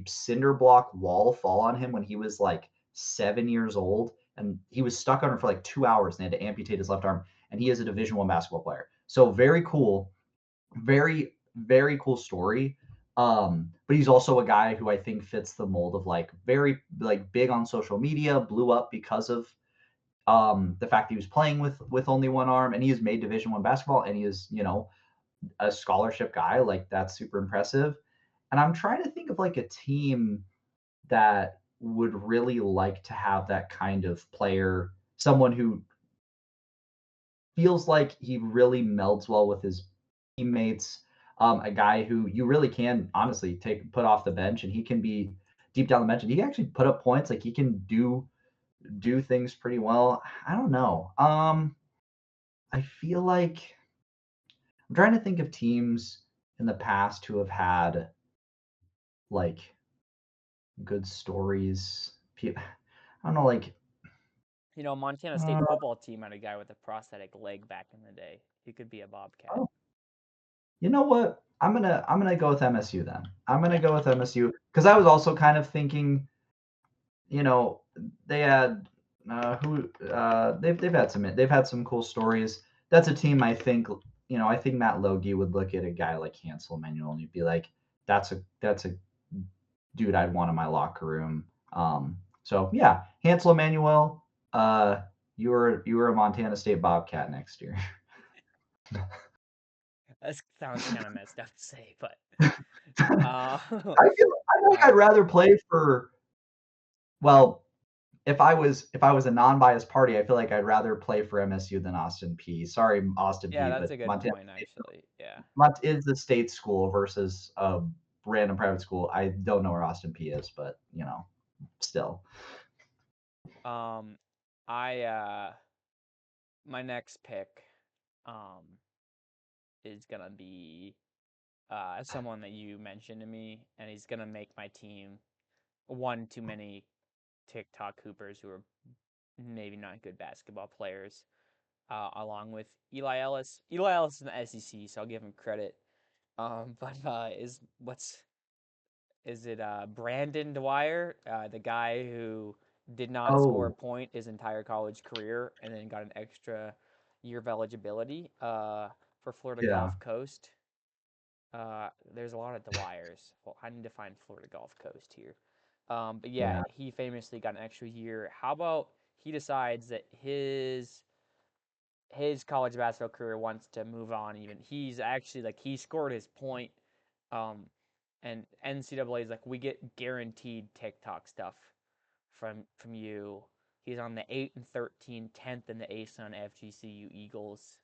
B: cinder block wall fall on him when he was like 7 years old, and he was stuck on it for like 2 hours. And they had to amputate his left arm. And he is a Division One basketball player. So very cool, very cool story. But he's also a guy who I think fits the mold of like very like big on social media, blew up because of the fact that he was playing with only one arm, and he has made Division One basketball, and he is a scholarship guy. Like that's super impressive. And I'm trying to think of like a team that would really like to have that kind of player, someone who feels like he really melds well with his teammates. A guy who you really can honestly put off the bench, and he can be deep down the bench, and he can actually put up points. Like he can do things pretty well. I don't know. I feel like I'm trying to think of teams in the past who have had like good stories. I don't know, like
A: Montana State
B: uh,
A: football team had a guy with a prosthetic leg back in the day. He could be a Bobcat.
B: oh, you know what? I'm gonna go with MSU then. I'm gonna
A: Yeah.
B: go with MSU because I was also kind of thinking, you know, they had they've had some cool stories. That's a team I think Matt Logie would look at a guy like Hansel Manuel and he'd be like, that's a dude I'd want in my locker room. So yeah, Hansel Emmanuel, you were a Montana State Bobcat next year.
A: That sounds kind of messed up to say, but uh,
B: I feel like I'd
A: uh,
B: rather play for well, if I was a non-biased party, I feel like I'd rather play for MSU than Austin P. Sorry, Austin
A: yeah,
B: P,
A: that's
B: but
A: a good
B: Montana
A: point actually. Yeah.
B: Is the state school versus a random private school. I don't know where Austin P is, but still.
A: Um, I my next pick, um, is gonna be someone that you mentioned to me, and he's gonna make my team one too many TikTok hoopers who are maybe not good basketball players. Along with Eli Ellis. Eli Ellis is in the SEC, so I'll give him credit. But is it Brandon Dwyer, the guy who did not score a
B: Oh,
A: point his entire college career and then got an extra year of eligibility for Florida
B: yeah,
A: Gulf Coast? There's a lot of Dwyers. Well, I need to find Florida Gulf Coast here. But yeah,
B: yeah,
A: he famously got an extra year. How about he decides that his college basketball career wants to move on? Even he's actually like he scored his point, um, and NCAA is like we get guaranteed TikTok stuff from you. He's on the 8 and 13, 10th in the ASUN FGCU Eagles.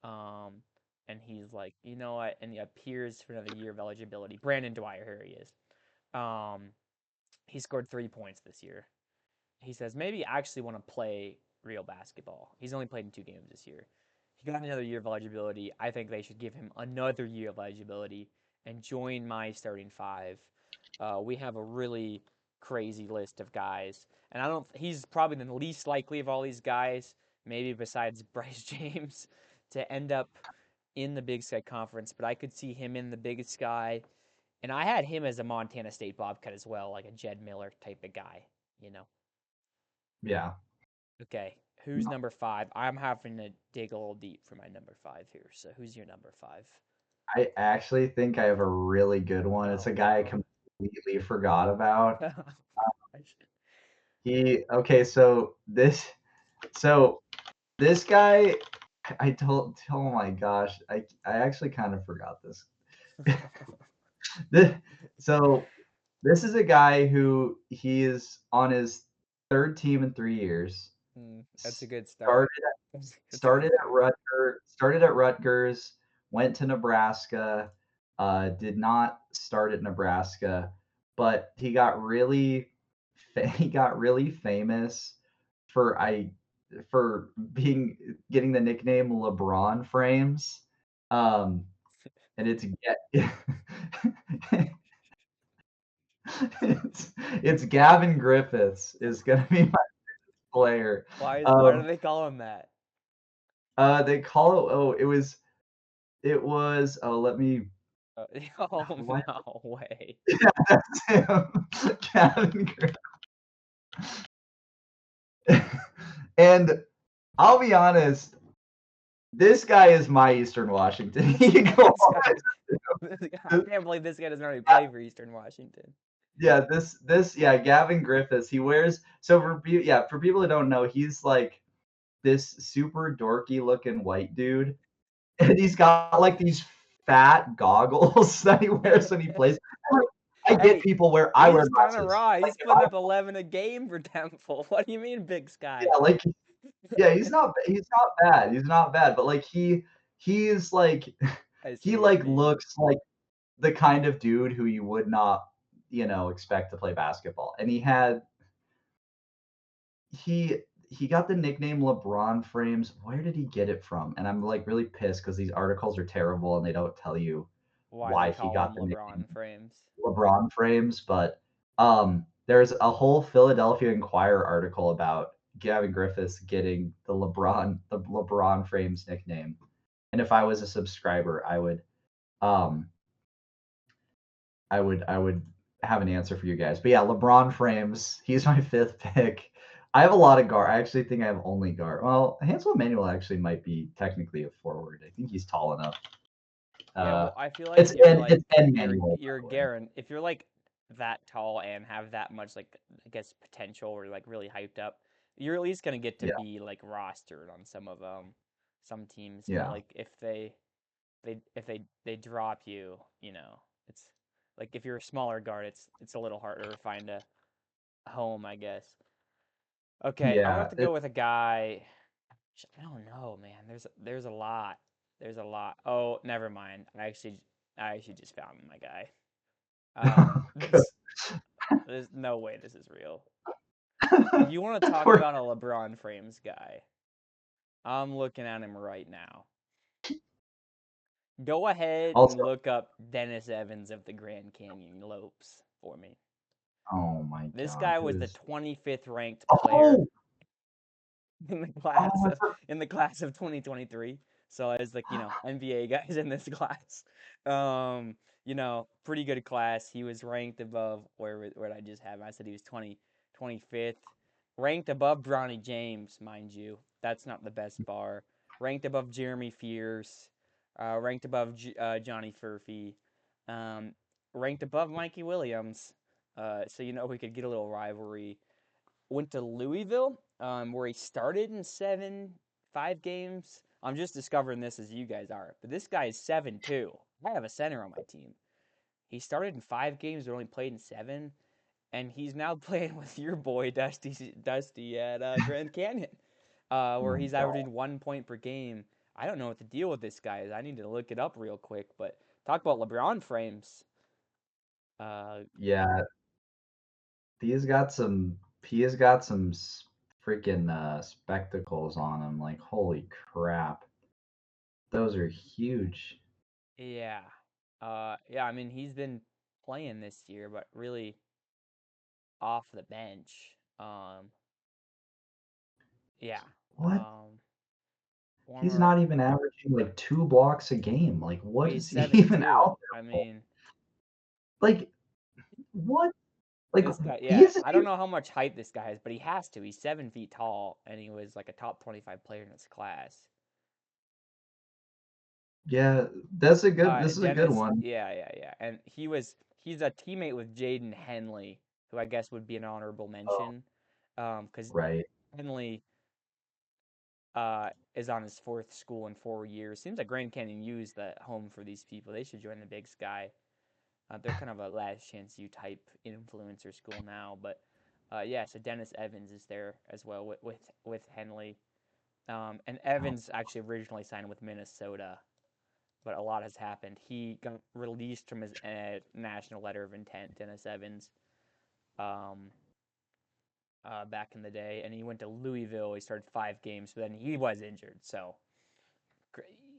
A: Um, and he's like, you know what? And he appears for another year of eligibility. Brandon Dwyer, here he is. Um, he scored 3 points this year. He says maybe I actually want to play real basketball. He's only played in 2 games this year. He got another year of eligibility. I think they should give him another year of eligibility and join my starting five. We have a really crazy list of guys, and I don't. He's probably the least likely of all these guys, maybe besides Bryce James, to end up in the Big Sky Conference. But I could see him in the Big Sky, and I had him as a Montana State Bobcat as well, like a Jed Miller type of guy. You know.
B: yeah.
A: Okay, who's number five? I'm having to dig a little deep for my number five here. So who's your number five?
B: I actually think I have a really good one. It's
A: Oh
B: a guy I
A: no.
B: completely forgot about.
A: I
B: He okay, so this guy I told oh my gosh, I actually kind of forgot this. This so this is a guy who he is on his third team in 3 years.
A: That's a good start. That's a good start.
B: Started at Rutgers, went to Nebraska, did not start at Nebraska, but he got really famous for I for being getting the nickname LeBron frames. Um, and it's Gavin Griffiths is gonna be my player.
A: Why do
B: Um,
A: they call him that?
B: they call it it was let me
A: Uh, oh
B: what
A: no way.
B: that's him. Gavin Griffiths. And I'll be honest, this guy is my Eastern Washington Eagle.
A: This guy, I can't believe this guy doesn't already play for Eastern Washington.
B: Yeah, yeah, Gavin Griffiths. He wears for people who don't know, he's like this super dorky looking white dude, and he's got like these fat goggles that he wears when he plays. I get
A: Hey,
B: people where I wear
A: he's kind of
B: glasses.
A: raw.
B: Like
A: He's
B: if
A: putting
B: I
A: up 11 a game for Temple. What do you mean, Big Sky?
B: yeah, like yeah, he's not bad. He's not bad, but like he's like
A: I see
B: he
A: what you
B: like
A: mean.
B: looks like the kind of dude who you would not, expect to play basketball. And he he got the nickname LeBron frames. Where did he get it from? And I'm like really pissed because these articles are terrible and they don't tell you
A: Why they
B: why he
A: call
B: got
A: him
B: the nickname
A: LeBron frames?
B: LeBron frames. But there's a whole Philadelphia Inquirer article about Gavin Griffiths getting the LeBron frames nickname. And if I was a subscriber, um I would have an answer for you guys. But yeah, LeBron frames. He's my fifth pick. I have a lot of guard. I actually think I have only guard. Well, Hansel Emmanuel actually might be technically a forward. I think he's tall enough.
A: Yeah,
B: Uh,
A: well, I feel like you're like
B: it's N Manuel, by
A: you're
B: the way.
A: Garen. If you're like that tall and have that much like I guess potential or like really hyped up, you're at least gonna get to
B: Yeah,
A: be like rostered on some teams. But
B: yeah,
A: like if they drop you, you know, it's like if you're a smaller guard, it's a little harder to find a home, I guess. Okay, I'm gonna
B: yeah.
A: have to go with a guy. I don't know, man. There's a lot. There's a lot. Oh, never mind. I actually just found my guy. This there's no way this is real. If you want to talk
B: We're-
A: about a LeBron frames guy, I'm looking at him right now. Go ahead
B: Also,
A: and look up Dennis Evans of the Grand Canyon Lopes for me.
B: oh my
A: This
B: God,
A: guy
B: who
A: was the
B: is?
A: 25th ranked player
B: Oh,
A: in the
B: oh,
A: class of 2023. So as like, NBA guys in this class. Pretty good class. He was ranked above where did I just have him? I said he was 25th. Ranked above Bronny James, mind you. That's not the best bar. Ranked above Jeremy Fears. Ranked above Johnny Furphy. Um, Ranked above Mikey Williams. So we could get a little rivalry. Went to Louisville, where he started in 5 games. I'm just discovering this as you guys are, but this guy is 7-2. I have a center on my team. He started in 5 games, but only played in 7, and he's now playing with your boy Dusty at Grand Canyon, where
B: my
A: he's
B: God.
A: averaging 1 point per game. I don't know what the deal with this guy is. I need to look it up real quick. But talk about LeBron frames. Uh,
B: Yeah, he's got some. He has got some freaking spectacles on him. Like, holy crap, those are huge.
A: yeah, yeah. I mean, he's been playing this year, but really off the bench. Yeah.
B: What?
A: Um,
B: He's
A: Former.
B: not even averaging like 2 blocks a game. Like,
A: Well,
B: what
A: he's
B: is he
A: seven
B: even
A: two.
B: out there
A: I
B: for?
A: mean,
B: Like, what? Like,
A: this guy.
B: he
A: Yeah,
B: isn't
A: I don't
B: even.
A: know how much height this guy has, but he has to. He's 7 feet tall, and he was like a top 25 player in his class.
B: Yeah, that's a good. This is a good
A: Dennis.
B: one.
A: Yeah, yeah, yeah. And he's a teammate with Jaden Henley, who I guess would be an honorable
B: Oh,
A: mention, because
B: right.
A: Henley is on his fourth school in 4 years. Seems like Grand Canyon used the home for these people. They should join the Big Sky. They're kind of a last chance you type influencer school now, but yeah. So Dennis Evans is there as well with Henley, and
B: Oh,
A: Evans actually originally signed with Minnesota, but a lot has happened. He got released from his national letter of intent, Dennis Evans, um, back in the day, and he went to Louisville. He started 5 games, but then he was injured, so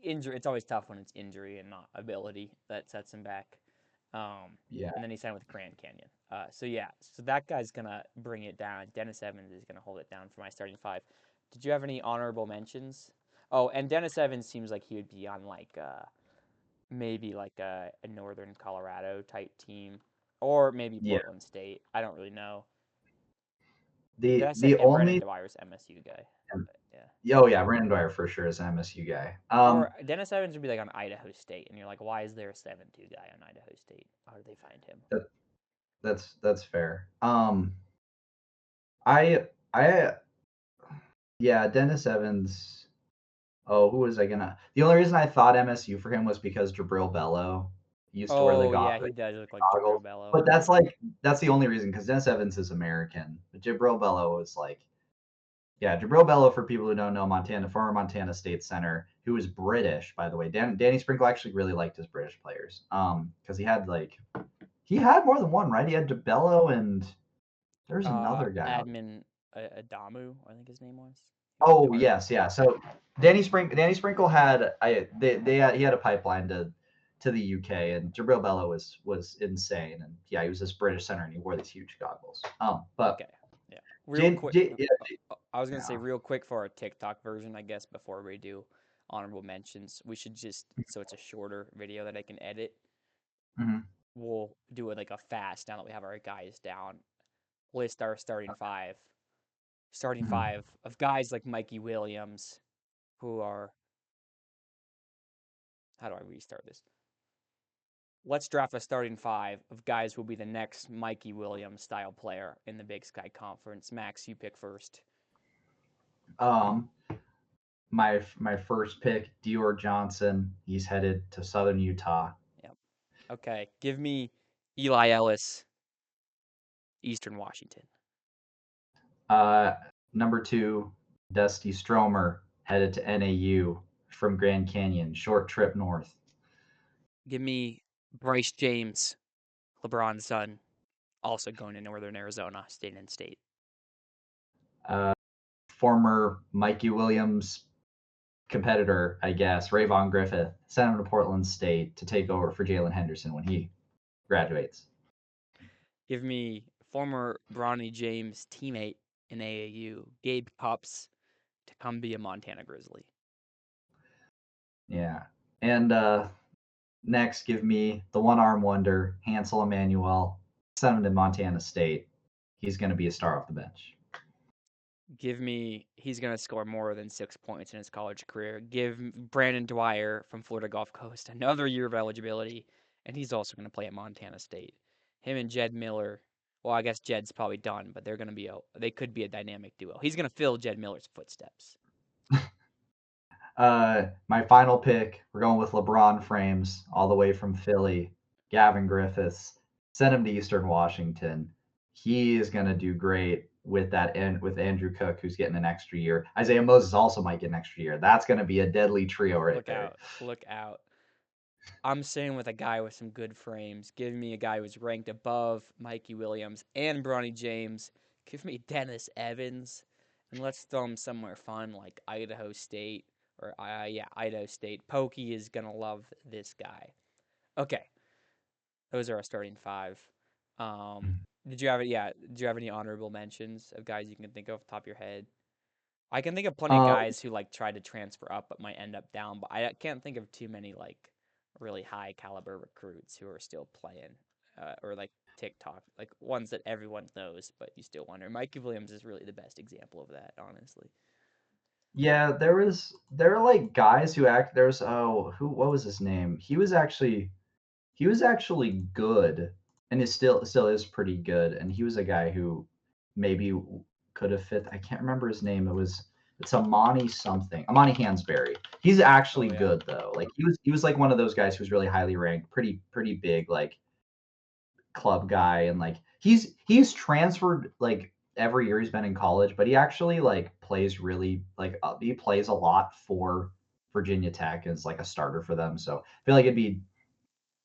A: injury. It's always tough when it's injury and not ability that sets him back.
B: yeah.
A: And then he signed with Grand Canyon. So yeah, so that guy's gonna bring it down. Dennis Evans is gonna hold it down for my starting five. Did you have any honorable mentions? Oh, and Dennis Evans seems like he would be on like maybe like a Northern Colorado type team, or maybe
B: Yeah.
A: Portland State. I don't really know.
B: The
A: And Brennan
B: only.
A: Dwyer's MSU guy. Yeah.
B: Oh yeah, Brandon Dwyer for sure is an MSU guy.
A: Or Dennis Evans would be like on Idaho State, and you're like, why is there a 7-2 guy on Idaho State? How did they find him?
B: That, that's fair. I yeah, Dennis Evans. Oh, who was I gonna? The only reason I thought MSU for him was because Jabril Bello used to wear
A: Oh yeah, he
B: the
A: does look like
B: goggles,
A: Jabril Bello.
B: but that's the only reason because Dennis Evans is American, but Jabril Bello was like, yeah, Jabril Bello, for people who don't know, former Montana State center, who was British, by the way. Danny Sprinkle actually really liked his British players, because he had more than one, right? He had DeBello and there's another guy.
A: Admin Adamu, I think his name was. He was a
B: Oh
A: guard.
B: yes, yeah. So Danny Sprinkle had he had a pipeline to the UK, and Jabril Bello was insane, and yeah, he was this British center, and he wore these huge goggles. But
A: Okay, yeah. Real quick,
B: Yeah,
A: I was gonna say
B: yeah.
A: real quick for our TikTok version, I guess before we do honorable mentions, we should just so it's a shorter video that I can edit.
B: Mhm.
A: We'll do it like a fast now that we have our guys down. List our starting
B: Mhm.
A: five of guys like Mikey Williams, who are how do I restart this? Let's draft a starting five of guys who will be the next Mikey Williams style player in the Big Sky Conference. Max, you pick first.
B: Um, my first pick, Dior Johnson. He's headed to Southern Utah.
A: Yep. Okay. Give me Eli Ellis, Eastern Washington.
B: Uh, Number two, Dusty Stromer, headed to NAU from Grand Canyon. Short trip north.
A: Give me Bryce James, LeBron's son, also going to Northern Arizona State and State.
B: Uh, Former Mikey Williams competitor, I guess, Rayvon Griffith, sent him to Portland State to take over for Jalen Henderson when he graduates.
A: Give me former Bronny James teammate in AAU, Gabe Cupps, to come be a Montana Grizzly.
B: Yeah. And next, give me the one arm wonder, Hansel Emmanuel, sent him to Montana State. He's going to be a star off the bench.
A: Give me, he's going to score more than 6 points in his college career. Give Brandon Dwyer from Florida Gulf Coast another year of eligibility, and he's also going to play at Montana State. Him and Jed Miller, well, I guess Jed's probably done, but they could be a dynamic duo. He's going to fill Jed Miller's footsteps.
B: My final pick, we're going with LeBron Frames, all the way from Philly. Gavin Griffiths, send him to Eastern Washington. He is going to do great with that end with Andrew Cook, who's getting an extra year. Isaiah Moses also might get an extra year. That's going to be a deadly trio right there.
A: Look out. I'm staying with a guy with some good frames. Give me a guy who's ranked above Mikey Williams and Bronny James. Give me Dennis Evans, and let's throw him somewhere fun like Idaho State or Idaho State. Pokey is gonna love this guy. Okay, those are our starting five. Um, did you have it? Yeah, did you have any honorable mentions of guys you can think of off the top of your head? I can think of plenty of
B: Uh,
A: guys who like tried to transfer up but might end up down, but I can't think of too many like really high caliber recruits who are still playing or like TikTok, like ones that everyone knows, but you still wonder. Mikey Williams is really the best example of that, honestly.
B: yeah, there are like guys who act. There's who what was his name? He was actually good, and is still is pretty good. And he was a guy who maybe could have fit. I can't remember his name. It's Amani something. Amani Hansberry. He's actually
A: Oh yeah,
B: good though. Like he was like one of those guys who's really highly ranked, pretty big like club guy, and like he's transferred like every year he's been in college, but he actually like plays really like he plays a lot for Virginia Tech and is like a starter for them. So I feel like it'd be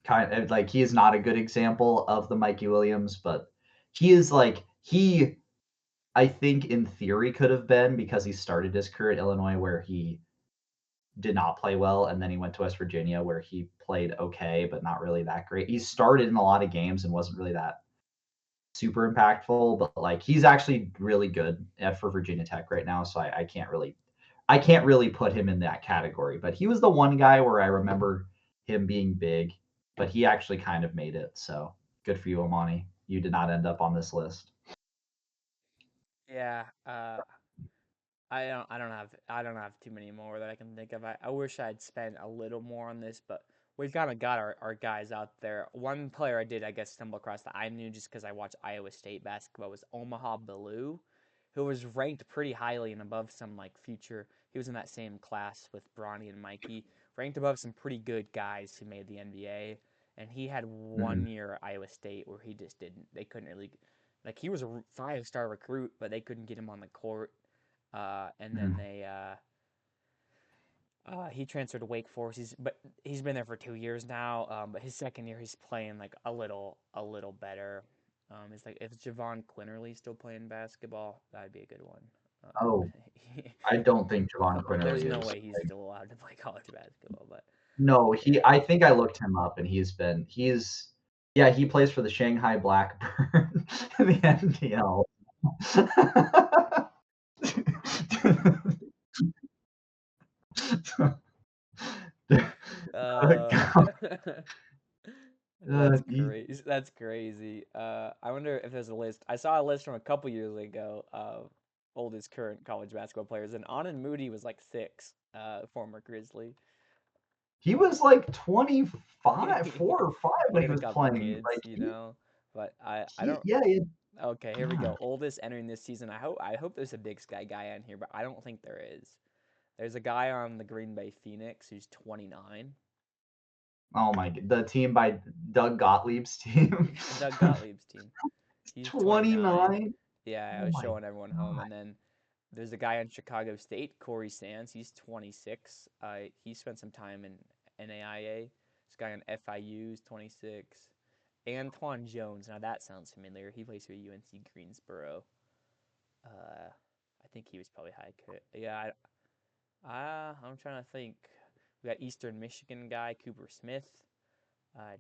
B: kind of like he is not a good example of the Mikey Williams, but he is like he I think in theory could have been because he started his career at Illinois where he did not play well, and then he went to West Virginia where he played okay but not really that great. He started in a lot of games and wasn't really that super impactful, but like he's actually really good for Virginia Tech right now, so I can't really put him in that category. But he was the one guy where I remember him being big, but he actually kind of made it. So good for you, Amani. You did not end up on this list.
A: yeah. I don't have too many more that I can think of. I wish I'd spent a little more on this, but we've kind of got our guys out there. One player I did, I guess, stumble across that I knew just because I watched Iowa State basketball was Omaha Blue, who was ranked pretty highly and above some like future. He was in that same class with Bronny and Mikey, ranked above some pretty good guys who made the NBA. And he had
B: Mm-hmm.
A: 1 year at Iowa State where he just didn't. They couldn't really, like he was a 5-star recruit, but they couldn't get him on the court and then
B: Mm-hmm.
A: he transferred to Wake Forest. He's been there for 2 years now. But his second year, he's playing like a little better. It's like if Javon Quinterly still playing basketball, that'd be a good one.
B: Oh, I don't think Javon
A: There's
B: Quinterly
A: no
B: is.
A: way he's still allowed to play college basketball, but
B: No, he.
A: yeah.
B: I think I looked him up, and yeah, he plays for the Shanghai Blackbird in the NPL.
A: Uh,
B: Uh,
A: that's crazy. That's crazy. I wonder if there's a list. I saw a list from a couple years ago of oldest current college basketball players, and Anan Moody was like six. Former Grizzly.
B: he was like 25,
A: He
B: 4 or 5 when he
A: had a
B: was
A: couple
B: playing.
A: kids,
B: Like
A: you know. But I
B: he
A: don't.
B: yeah,
A: Okay, here we
B: God.
A: go. Oldest entering this season. I hope there's a Big Sky guy on here, but I don't think there is. There's a guy on the Green Bay Phoenix who's 29.
B: Oh my the team by Doug Gottlieb's team.
A: Doug Gottlieb's team. He's 29.
B: 29.
A: Yeah, I
B: Oh
A: was
B: my
A: showing everyone home.
B: god.
A: And then there's a guy in Chicago State, Corey Sands. He's 26. He spent some time in NAIA. This guy on FIU is 26. Antoine Jones. Now that sounds familiar. He plays for UNC Greensboro. I think he was probably high. Yeah, I'm trying to think. We got Eastern Michigan guy Cooper Smith,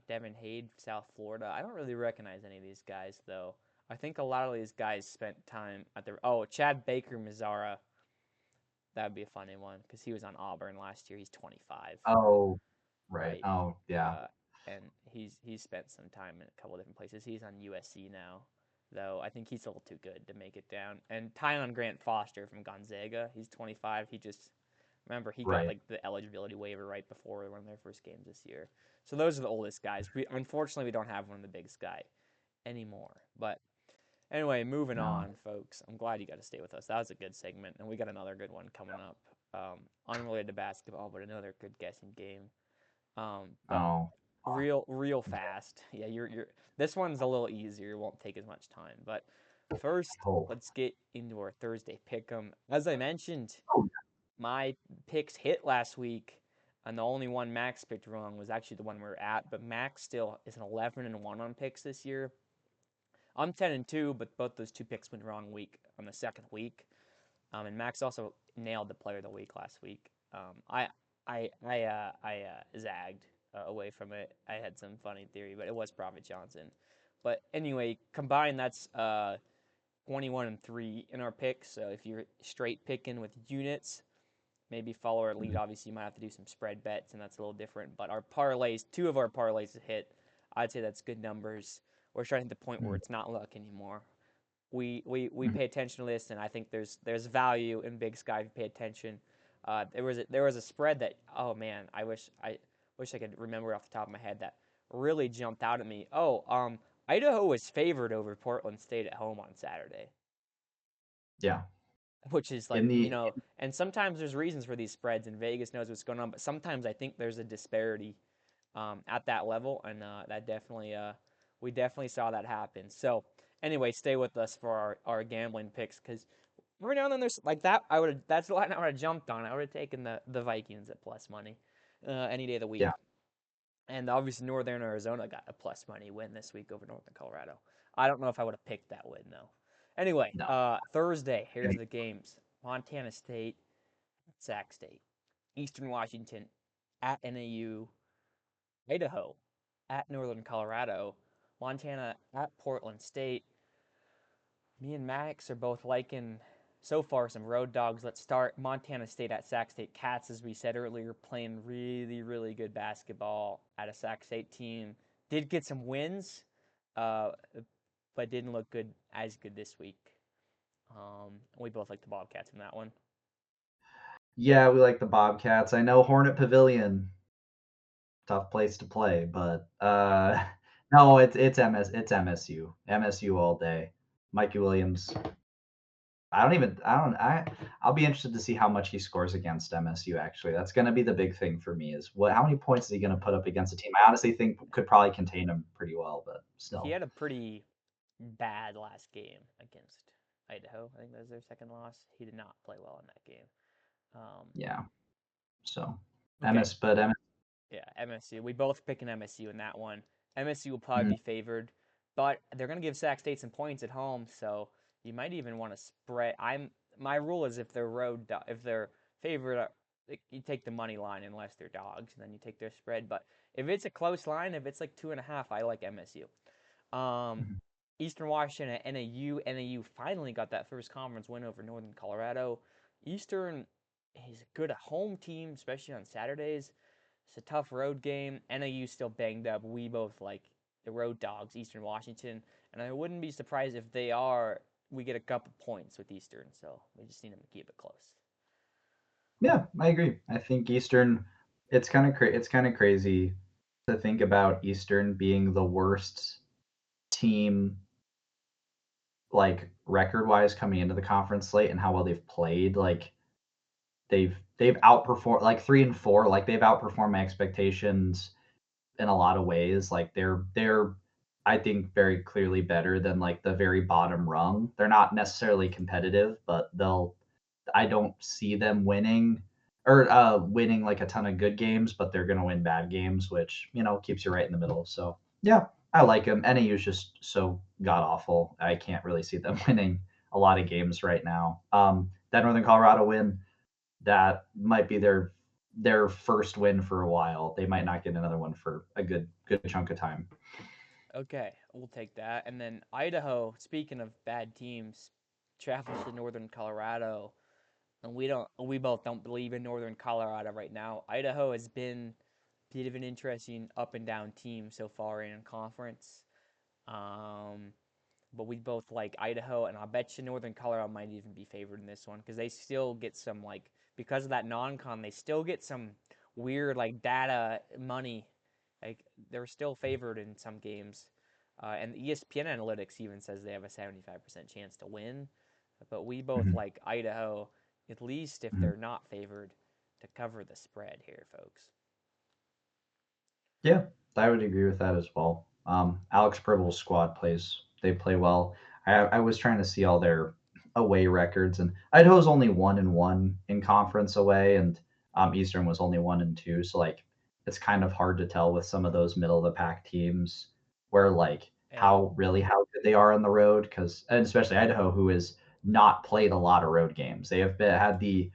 A: Devin Hade, South Florida. I don't really recognize any of these guys though. I think a lot of these guys spent time at the. Oh, Chad Baker Mazzara. That would be a funny one because he was on Auburn last year. He's 25,
B: Oh, right.
A: right?
B: Oh, yeah.
A: Uh, and he's spent some time in a couple different places. He's on USC now, though. I think he's a little too good to make it down. And Tylen Grant Foster from Gonzaga. He's 25. He just remember he got
B: Right.
A: like the eligibility waiver right before one of their first games this year. So those are the oldest guys. We unfortunately we don't have one of the biggest guy anymore. But anyway, moving
B: No.
A: on, folks. I'm glad you got to stay with us. That was a good segment, and we got another good one coming up. Unrelated to basketball, but another good guessing game. But
B: Oh,
A: real fast. Yeah, you're. This one's a little easier. It won't take as much time. But
B: I
A: first,
B: hope.
A: let's get into our Thursday pick'em. As I mentioned,
B: Oh,
A: my picks hit last week, and the only one Max picked wrong was actually the one we are at. But Max still is an 11-1 on picks this year. I'm 10-2, but both those two picks went wrong week on the second week. And Max also nailed the player of the week last week. I zagged away from it. I had some funny theory, but it was Prophet Johnson. But anyway, combined that's 21-3 in our picks. So if you're straight picking with units, maybe follow our lead.
B: mhm.
A: Obviously, you might have to do some spread bets, and that's a little different. But our parlays, two of our parlays hit. I'd say that's good numbers. We're starting to the point where
B: Mhm.
A: it's not luck anymore. We
B: Mhm.
A: pay attention to this, and I think there's value in Big Sky if you pay attention. There was a spread that, oh man, I wish I could remember off the top of my head, that really jumped out at me. Idaho was favored over Portland State at home on Saturday,
B: Yeah.
A: which is like,
B: In the
A: and sometimes there's reasons for these spreads, and Vegas knows what's going on, but sometimes I think there's a disparity at that level, and that definitely we definitely saw that happen. So anyway, stay with us for our gambling picks, because every now and then there's like that. That's the line I would have jumped on. I would have taken the Vikings at plus money any day of the
B: yeah.
A: week. And obviously Northern Arizona got a plus money win this week over Northern Colorado. I don't know if I would have picked that win though. Anyway,
B: No.
A: Thursday, here's the games: Montana State, Sac State, Eastern Washington at NAU, Idaho at Northern Colorado, Montana at Portland State. Me and Max are both liking so far some road dogs. Let's start Montana State at Sac State. Cats, as we said earlier, playing really good basketball at a Sac State team. Did get some wins, uh, but didn't look as good this week. We both like the Bobcats in that one.
B: Yeah, we like the Bobcats. I know Hornet Pavilion, tough place to play, but no, it's MSU. MSU all day. Mikey Williams. I'll be interested to see how much he scores against MSU actually. That's going to be the big thing for me, is how many points is he going to put up against a team I honestly think could probably contain him pretty well, but
A: He
B: still.
A: had a pretty bad last game against Idaho. I think that was their second loss. He did not play well in that game. Um,
B: Yeah. So,
A: okay,
B: MS.
A: yeah, MSU. We both picking MSU in that one. MSU will probably
B: Mm,
A: be favored, but they're going to give Sac State some points at home, so you might even want to spread. My rule is if they're if they're favored, you take the money line unless they're dogs, and then you take their spread. But if it's a close line, if it's like 2.5, I like MSU. Um,
B: mhm.
A: Eastern Washington at NAU. NAU finally got that first conference win over Northern Colorado. Eastern is a good home team, especially on Saturdays. It's a tough road game. NAU still banged up. We both like the road dogs, Eastern Washington, and I wouldn't be surprised if they are. We get a couple points with Eastern, so we just need them to keep it close.
B: Yeah, I agree. I think Eastern. It's kind of crazy to think about Eastern being the worst team, like record wise, coming into the conference slate and how well they've played. Like they've outperformed, like 3-4. Like they've outperformed my expectations in a lot of ways. Like they're I think very clearly better than like the very bottom rung. They're not necessarily competitive, but I don't see them winning like a ton of good games, but they're gonna win bad games, which keeps you right in the middle. So yeah, I like them. NAU is just so god awful. I can't really see them winning a lot of games right now. That Northern Colorado win, that might be their first win for a while. They might not get another one for a good chunk of time.
A: Okay, we'll take that. And then Idaho, speaking of bad teams, travels to Northern Colorado, and we both don't believe in Northern Colorado right now. Idaho has been a bit of an interesting up and down team so far in conference. Um, but we both like Idaho, and I bet you Northern Colorado might even be favored in this one because they still get some like because of that non-con, they still get some weird like data money. Like they're still favored in some games, and ESPN analytics even says they have a 75% chance to win. But we both
B: Mhm,
A: like Idaho, at least if
B: mhm.
A: they're not favored, to cover the spread here, folks.
B: Yeah, I would agree with that as well. Alex Prible's squad they play well. I was trying to see all their away records, and Idaho's only 1-1 in conference away, and Eastern was only 1-2. So like, it's kind of hard to tell with some of those middle of the pack teams where like
A: Yeah,
B: how good they are on the road, because and especially Idaho, who has not played a lot of road games. They have had the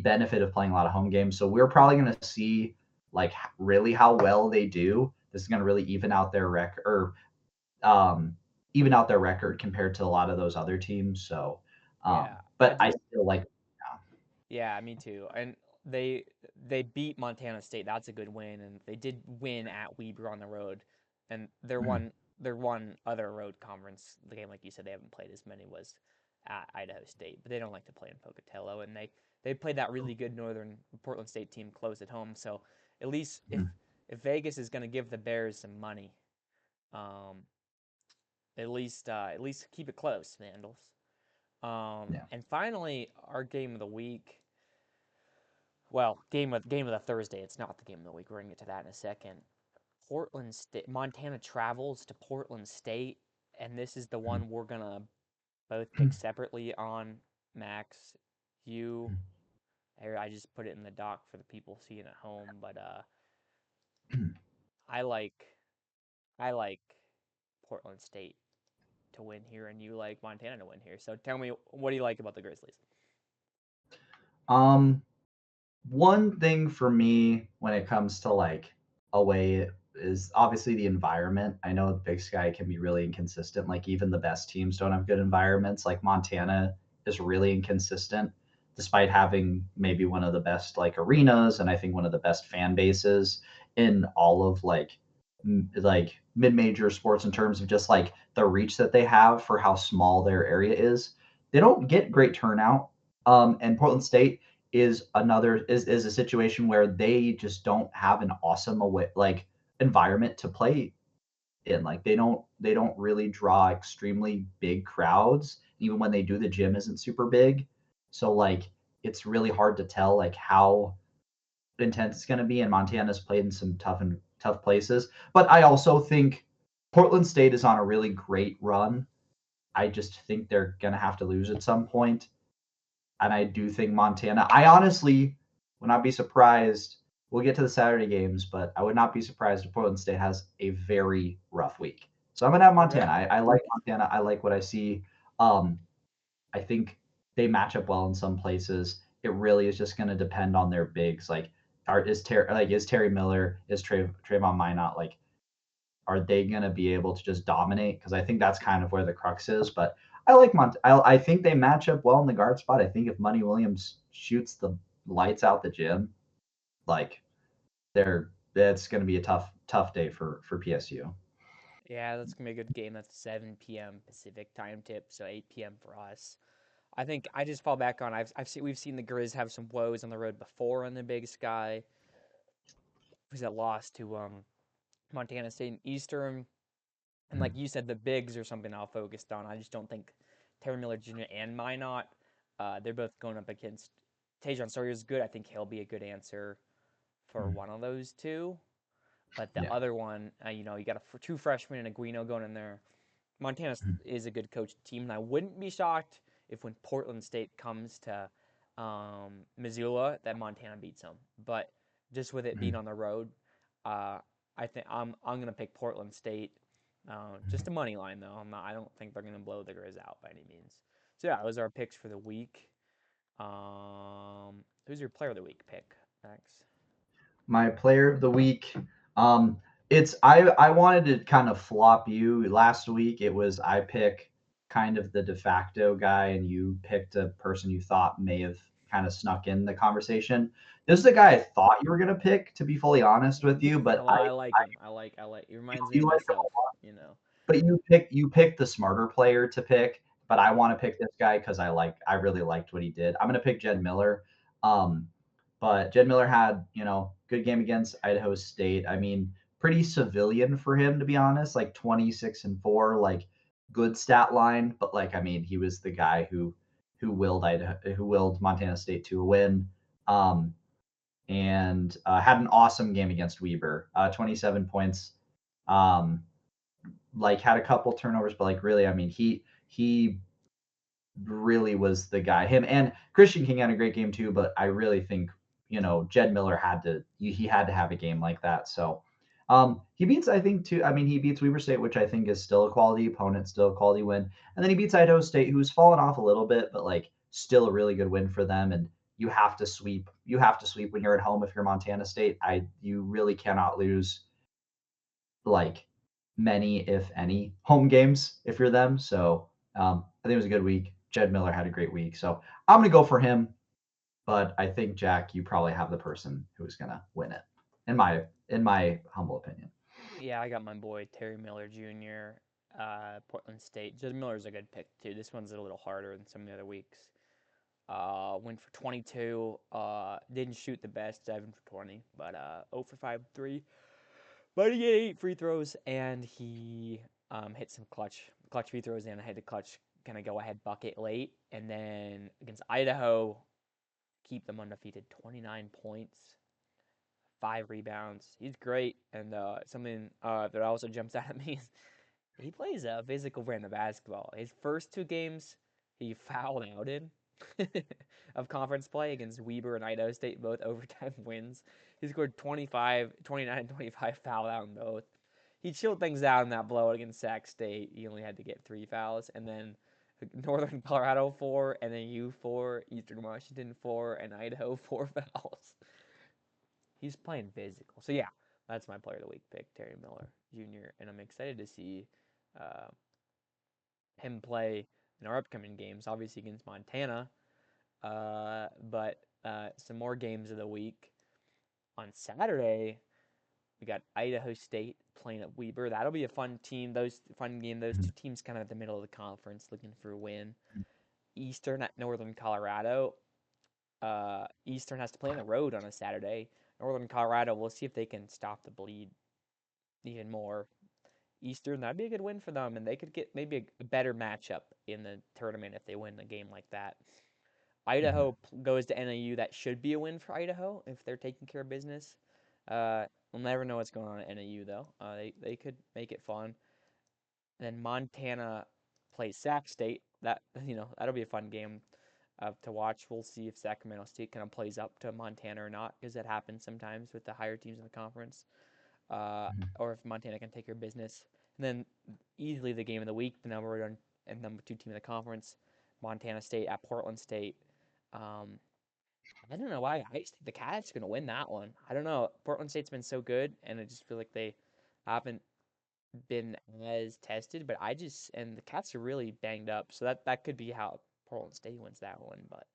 B: benefit of playing a lot of home games, so we're probably going to see like really how well they do. This is going to really even out their record, or even out their record compared to a lot of those other teams. So,
A: yeah. I
B: but I
A: just
B: still like.
A: Yeah, me too. And they they beat Montana State. That's a good win, and they did win at Weber on the road. And their one other road conference the game, like you said, they haven't played as many was at Idaho State, but they don't like to play in Pocatello, and they played that really good Northern Portland State team close at home. So at least if Vegas is going to give the Bears some money, um, at least keep it close, Vandals.
B: Yeah.
A: And finally, our game of the week. Well, game of the Thursday. It's not the game of the week. We're gonna get to that in a second. Portland State, Montana travels to Portland State, and this is the one we're gonna both pick separately on Max. You, I just put it in the doc for the people seeing at home, but I like I like Portland State to win here, and you like Montana to win here. So tell me, what do you like about the Grizzlies?
B: um, One thing for me when it comes to like away is obviously the environment. I know the Big Sky can be really inconsistent. Like even the best teams don't have good environments. Like Montana is really inconsistent, despite having maybe one of the best like arenas and I think one of the best fan bases in all of like mid-major sports in terms of just like the reach that they have for how small their area is. They don't get great turnout. And Portland State is a situation where they just don't have an awesome away like environment to play in. Like they don't really draw extremely big crowds. Even when they do, the gym isn't super big. So like it's really hard to tell like how intense it's going to be. And Montana's played in some tough places. But I also think Portland State is on a really great run. I just think they're going to have to lose at some point, and I do think Montana. I honestly would not be surprised. We'll get to the Saturday games, but I would not be surprised if Portland State has a very rough week. So I'm gonna have
A: Okay.
B: Montana. I like Montana. I like what I see. Um, I think they match up well in some places. It really is just going to depend on their bigs. Like, is Terry Miller, is Trayvon Minot, like are they going to be able to just dominate? Because I think that's kind of where the crux is. But I like I think they match up well in the guard spot. I think if Money Williams shoots the lights out the gym, like that's going to be a tough day for PSU.
A: Yeah, that's gonna be a good game. That's 7 p.m. Pacific time tip, so 8 p.m. for us. I think I just fall back on we've seen the Grizz have some woes on the road before on the Big Sky. Was that lost to Montana State and Eastern, and like you said, the bigs are something I'll focus on. I just don't think Terry Miller Jr. and Minot. They're both going up against Tajon Sawyer's good. I think he'll be a good answer for one of those two. But the
B: Yeah.
A: other one, you got two freshmen and a Guino going in there. Montana is a good coach team, and I wouldn't be shocked if when Portland State comes to Missoula that Montana beats them. But just with it being on the road, uh, I think I'm gonna pick Portland State. Just a money line though. I don't think they're gonna blow the Grizz out by any means. So yeah, those are our picks for the week. Who's your player of the week pick, Max?
B: My player of the week. Um, it's I wanted to kind of flop you last week. It was I pick kind of the de facto guy, and you picked a person you thought may have kind of snuck in the conversation. This is the guy I thought you were gonna pick, to be fully honest with you, but
A: Well, I like him. I like. He reminds me
B: you
A: of
B: like him
A: myself.
B: a lot.
A: You know.
B: But you picked the smarter player to pick, but I want to pick this guy because I really liked what he did. I'm gonna pick Jed Miller. Um, but Jed Miller had good game against Idaho State. I mean, pretty civilian for him to be honest, like 26-4, like good stat line. But like I mean, he was the guy who willed Montana State to a win. Um, and had an awesome game against Weber. 27 points. Um, like had a couple turnovers, but like really, I mean, he really was the guy. Him and Christian King had a great game too, but I really think Jed Miller he had to have a game like that. So he beats I think too. I mean, he beats Weber State, which I think is still a quality opponent, still a quality win, and then he beats Idaho State, who's fallen off a little bit, but like still a really good win for them. And you have to sweep. You have to sweep when you're at home if you're Montana State. You really cannot lose like many, if any, home games if you're them. So I think it was a good week. Jed Miller had a great week. So I'm going to go for him. But I think, Jack, you probably have the person who's going to win it, in my humble opinion.
A: Yeah, I got my boy Terry Miller Jr. Portland State. Jed Miller's a good pick too. This one's a little harder than some of the other weeks. Went for 22. Didn't shoot the best, 7 for 20, but 0 for 5 3. But he had 8 free throws, and he hit some clutch free throws, and I had to clutch kind of go ahead bucket late. And then against Idaho, keep them undefeated, 29 points, 5 rebounds. He's great, and something that also jumps out at me is he plays a physical brand of basketball. His first 2 games, he fouled out in of conference play against Weber and Idaho State, both overtime wins. He scored 25, 29, and 25, fouled out in both. He chilled things out in that blowout against Sac State. He only had to get 3 fouls, and then Northern Colorado 4, and then U 4, Eastern Washington 4, and Idaho 4 fouls. He's playing physical. So yeah, that's my player of the week pick, Terry Miller Jr. And I'm excited to see uh, him play in our upcoming games, obviously against Montana, but some more games of the week. On Saturday, we got Idaho State playing at Weber. That'll be a fun team. Fun game. Those
B: Mhm.
A: two teams kind of at the middle of the conference, looking for a win. Eastern at Northern Colorado. Eastern has to play on the road on a Saturday. Northern Colorado, we'll see if they can stop the bleed even more. Eastern, that'd be a good win for them, and they could get maybe a better matchup in the tournament if they win a game like that.
B: Mhm.
A: Idaho goes to NAU. That should be a win for Idaho if they're taking care of business. We'll never know what's going on at NAU though. They could make it fun. And then Montana plays Sac State. That'll be a fun game to watch. We'll see if Sacramento State kind of plays up to Montana or not, because that happens sometimes with the higher teams in the conference.
B: Mhm.
A: Or if Montana can take care of business. And then easily the game of the week, the number one and number 2 team in the conference, Montana State at Portland State. Um, I don't know why. I just think the Cats are going to win that one. I don't know. Portland State's been so good, and I just feel like they haven't been as tested. But and the Cats are really banged up, so that could be how Portland State wins that one. But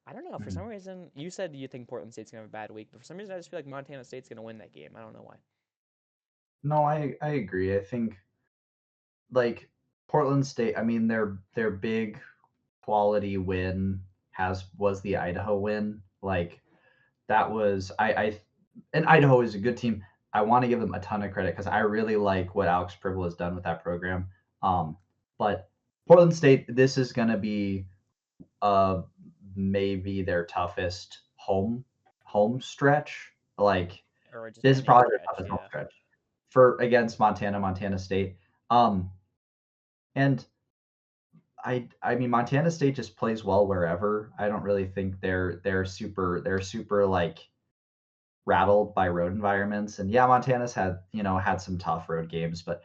A: I don't know. For some
B: Mhm.
A: reason, you said you think Portland State's going to have a bad week, but for some reason, I just feel like Montana State's going to win that game. I don't know why.
B: No, I agree. I think like Portland State. I mean, their big quality win was the Idaho win. Like that was I and Idaho is a good team. I want to give them a ton of credit because I really like what Alex Pribble has done with that program. Um, but Portland State, this is going to be uh, maybe their toughest home stretch. Like
A: Or just
B: this is
A: any
B: probably their
A: stretch,
B: toughest home
A: yeah.
B: stretch for against Montana State. Um, and I mean Montana State just plays well wherever. I don't really think they're super like rattled by road environments. And yeah, Montana's had some tough road games, but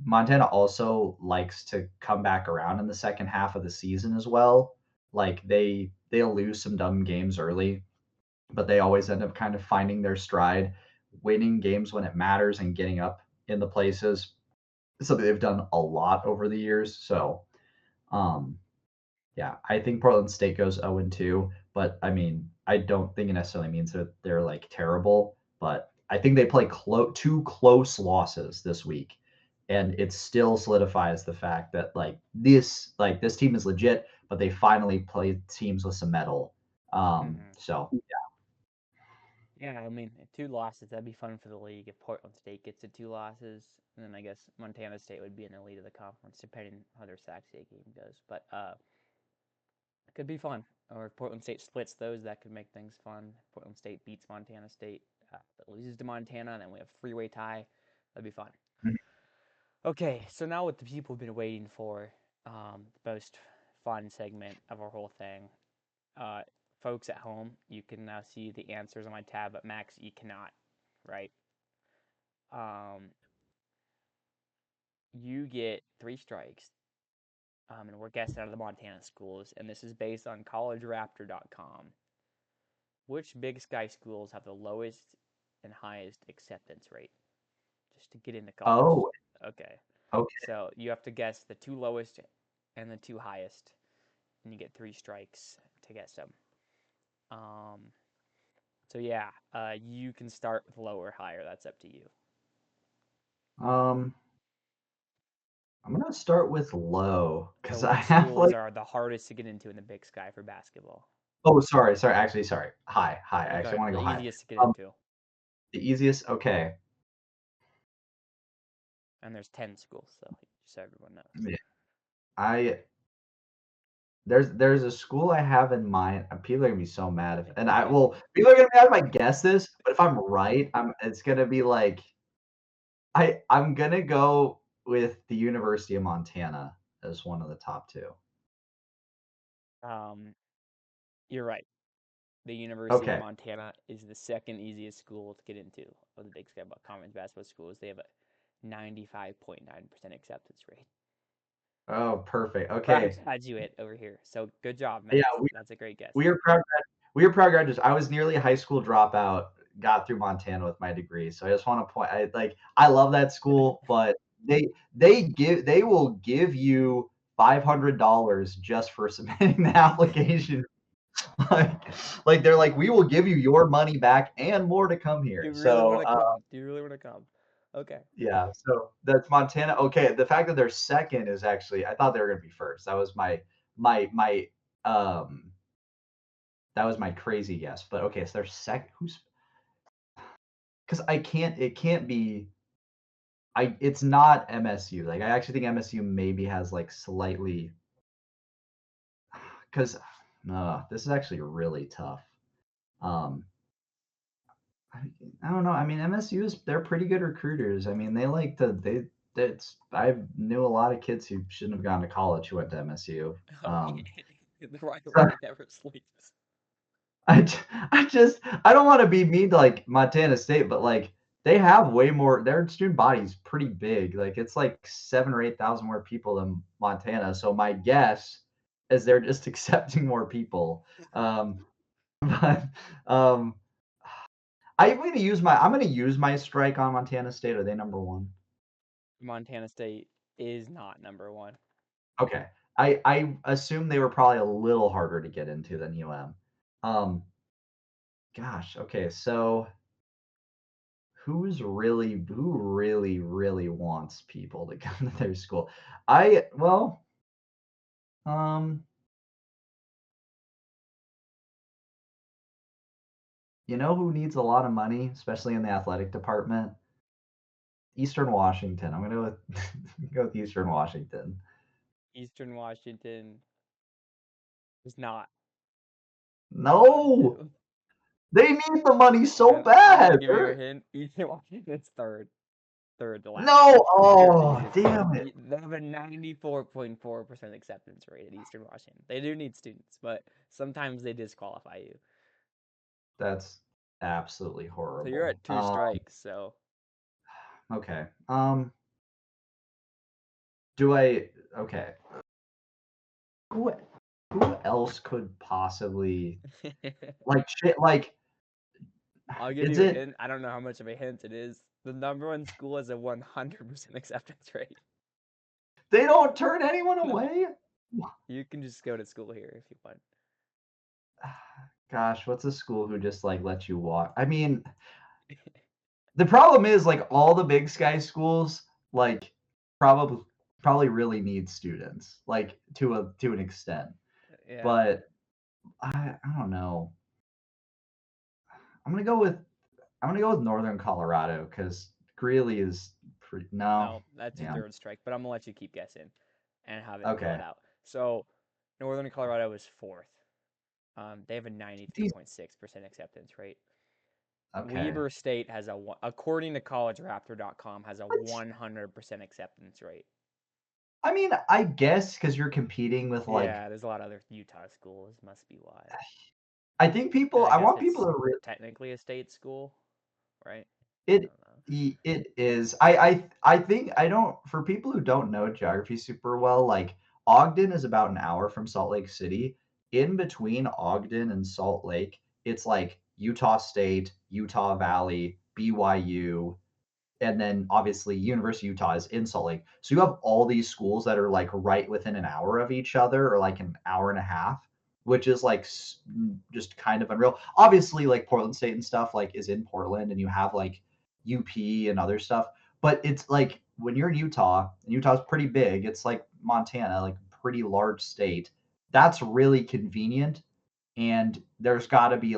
B: Montana also likes to come back around in the second half of the season as well. Like they'll lose some dumb games early, but they always end up kind of finding their stride, winning games when it matters and getting up in the places. Something they've done a lot over the years. So um, yeah, I think Portland State goes 0-2, but I mean, I don't think it necessarily means that they're like terrible, but I think they play two close losses this week, and it still solidifies the fact that this team is legit, but they finally play teams with some metal.
A: Hmm.
B: So
A: Yeah, I mean, 2 losses, that'd be fun for the league if Portland State gets to 2 losses. And then I guess Montana State would be in the lead of the conference, depending how their Sac State game goes. But it could be fun. Or if Portland State splits those, that could make things fun. If Portland State beats Montana State, but loses to Montana, and then we have a freeway tie. That'd be fun. Okay, so now what the people have been waiting for, the most fun segment of our whole thing. Uh, Folks at home, you can now see the answers on my tab, but Max, you cannot, right? Um, you get 3 strikes, and we're guessing out of the Montana schools, and this is based on collegeraptor.com. Which Big Sky schools have the lowest and highest acceptance rate just to get into college?
B: oh,
A: Okay,
B: okay.
A: so you have to guess the 2 lowest and the 2 highest, and you get 3 strikes to guess them. Um, so yeah, you can start with low or higher. That's up to you.
B: Um, I'm gonna start with low
A: So
B: because I
A: which
B: have
A: schools
B: like.
A: are the hardest to get into in the Big Sky for basketball?
B: Oh, sorry. Actually, sorry. High, high. I
A: Okay,
B: actually want to
A: the
B: go high.
A: easiest to get
B: Um,
A: into,
B: the easiest. Okay.
A: and there's 10 schools, so just so everyone knows.
B: Yeah. I there's a school I have in mind. People are gonna be so mad if, and I well, people are gonna be mad if I guess this, but if I'm right, it's gonna be like I'm gonna go with the University of Montana as one of the top two.
A: um, you're right. The University of
B: Okay.
A: Montana is the second easiest school to get into of the Big Sky Conference basketball schools. They have a 95.9% acceptance rate.
B: Oh, perfect.
A: Proud
B: Okay.
A: graduate over here. So good job,
B: Yeah,
A: Max. That's a great guess.
B: we are proud. We are proud graduates. I was nearly a high school dropout. Got through Montana with my degree. So I just want to point. I love that school, but they will give you $500 just for submitting the application. like they're like, we will give you your money back and more to come here.
A: You really want
B: So
A: to come? Do you really want to come? Okay.
B: yeah, so that's Montana. Okay, the fact that they're second is actually, I thought they were gonna be first. That was my um that was my crazy guess. But okay, so they're second. Who's because I can't it can't be it's not MSU. Like I actually think MSU maybe has like slightly because this is actually really tough. Um I, I don't know. I mean MSU is they're pretty good recruiters. I mean they like to they it's I knew a lot of kids who shouldn't have gone to college who went to MSU.
A: Okay. The
B: So
A: rivalry never sleeps.
B: I don't want to be mean to like Montana State, but like they have way more. Their student body's pretty big. Like it's like 7 or 8 thousand more people than Montana. So my guess is they're just accepting more people. But um, I'm gonna use my strike on Montana State. Are they number one?
A: Montana State is not number one.
B: Okay. I assume they were probably a little harder to get into than UM. Um, gosh. Okay. So who really wants people to come to their school? I well, um, you know who needs a lot of money, especially in the athletic department? Eastern Washington. I'm gonna go with go with Eastern Washington.
A: Eastern Washington is not.
B: No, they need the money so
A: And I'm
B: bad.
A: gonna give you a hint. Eastern Washington's third. Third to last.
B: No,
A: Third
B: oh
A: easiest.
B: damn it.
A: They have a 94.4% acceptance rate at Eastern Washington. They do need students, but sometimes they disqualify you.
B: That's absolutely
A: So you're
B: horrible.
A: at 2 strikes. So
B: Okay. Do I? Okay. Who? Who else could possibly like shit? Like,
A: I'll give
B: is
A: you a
B: it?
A: hint. I don't know how much of a hint it is. The number one school has a 100% acceptance rate.
B: They don't turn anyone away.
A: You can just go to school here if you want.
B: Gosh, what's a school who just like lets you walk? I mean, the problem is like all the big sky schools like probably probably really need students like to an extent.
A: Yeah.
B: But I don't know. I'm gonna go with I'm gonna go with Northern Colorado because Greeley is pretty. No,
A: No, that's your
B: damn.
A: third strike, but I'm gonna let you keep guessing and have it fill it
B: Okay.
A: out. So, Northern Colorado is fourth. They have a
B: These
A: 93.6% acceptance rate.
B: okay.
A: Weber State has according to collegeraptor.com, has a
B: What?
A: 100% acceptance rate.
B: I mean, I guess because you're competing with like
A: Yeah, there's a lot of other Utah schools. Must be why.
B: I think
A: And
B: people.
A: I
B: I
A: guess
B: want people
A: it's
B: to
A: technically a state school, right? I
B: it
A: don't know.
B: it is. I think I don't for people who don't know geography super well, like Ogden is about an hour from Salt Lake City. In between Ogden and Salt Lake, it's like Utah State, Utah Valley, BYU, and then obviously University of Utah is in Salt Lake. So you have all these schools that are like right within an hour of each other or like an hour and a half, which is like just kind of unreal. Obviously, like Portland State and stuff like is in Portland, and you have like UP and other stuff. But it's like when you're in Utah, and Utah's pretty big. It's like Montana, like a pretty large state. That's really convenient, and there's got to be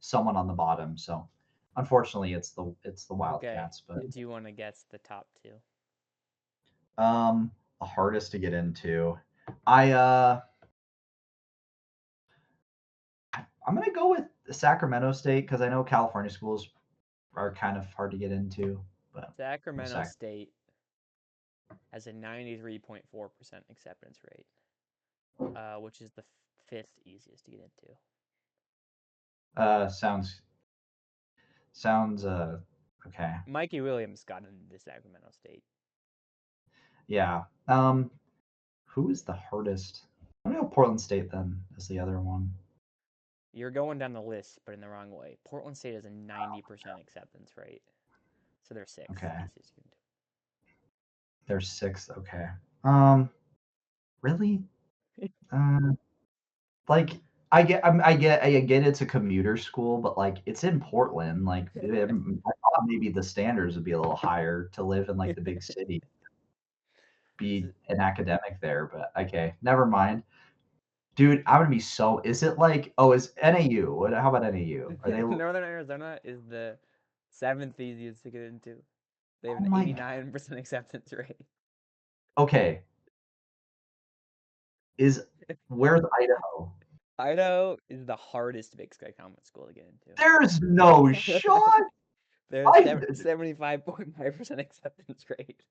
B: someone on the bottom. So unfortunately, it's the
A: Okay.
B: Wildcats, but
A: Do you want to guess the top two?
B: um, the hardest to get into. I I'm gonna go with Sacramento State because I know California schools are kind of hard to get into, but
A: Sacramento
B: Sac
A: State has a 93.4% acceptance rate, which is the fifth easiest to get into.
B: sounds okay.
A: Mikey Williams got into Sacramento State.
B: Yeah. Who is the hardest? I'm gonna go Portland State then as the other one.
A: You're going down the list, but in the wrong way. Portland State has a 90% acceptance rate, so they're sixth
B: Okay,
A: easiest to get
B: there's six. Okay. Um, really?
A: into.
B: Uh, like I get it's a commuter school, but like it's in Portland. Like I thought maybe the standards would be a little higher to live in like the big city, be an academic there. But okay, never mind, dude. I'm gonna be so. Is it like is NAU? What? How about NAU? Are they? Oh
A: Northern Arizona is the seventh easiest to get into. They have an
B: my.
A: 89% acceptance rate.
B: Okay, is where's Idaho?
A: Idaho is the hardest Big Sky Common school to get
B: There's no
A: into.
B: shot.
A: There's
B: I
A: 75.5% acceptance rate.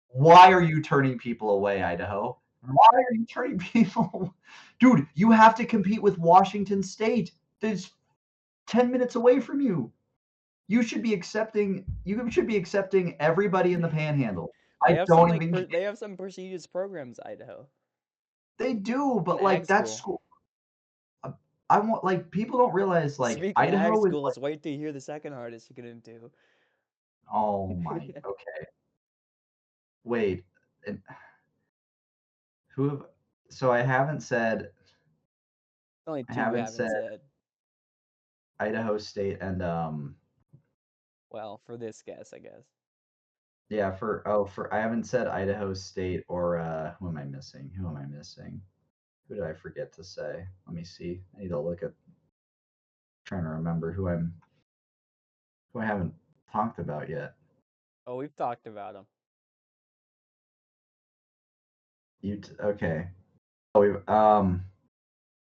B: Why are you turning people away, Idaho? Why are you turning people? Dude, you have to compete with Washington State. That's 10 minutes away from you. You should be accepting everybody in the panhandle.
A: They
B: I
A: have some
B: don't even
A: they have some prestigious programs, Idaho.
B: they do,
A: An
B: but
A: ag
B: like that's
A: school.
B: school. I want like people don't realize like
A: Speaking of ag
B: Idaho is like
A: schools, wait till you hear the second hardest to get into.
B: oh my okay. Wait. And who have so
A: Only
B: I
A: two you
B: haven't
A: haven't
B: said
A: said.
B: Idaho State and
A: Well, for this guess, I guess.
B: yeah, for I haven't said Idaho State or who am I missing? Who am I missing? Who did I forget to say? Let me see. I need to look at trying to remember who I haven't talked about yet.
A: Oh, we've talked about them.
B: Okay. Oh,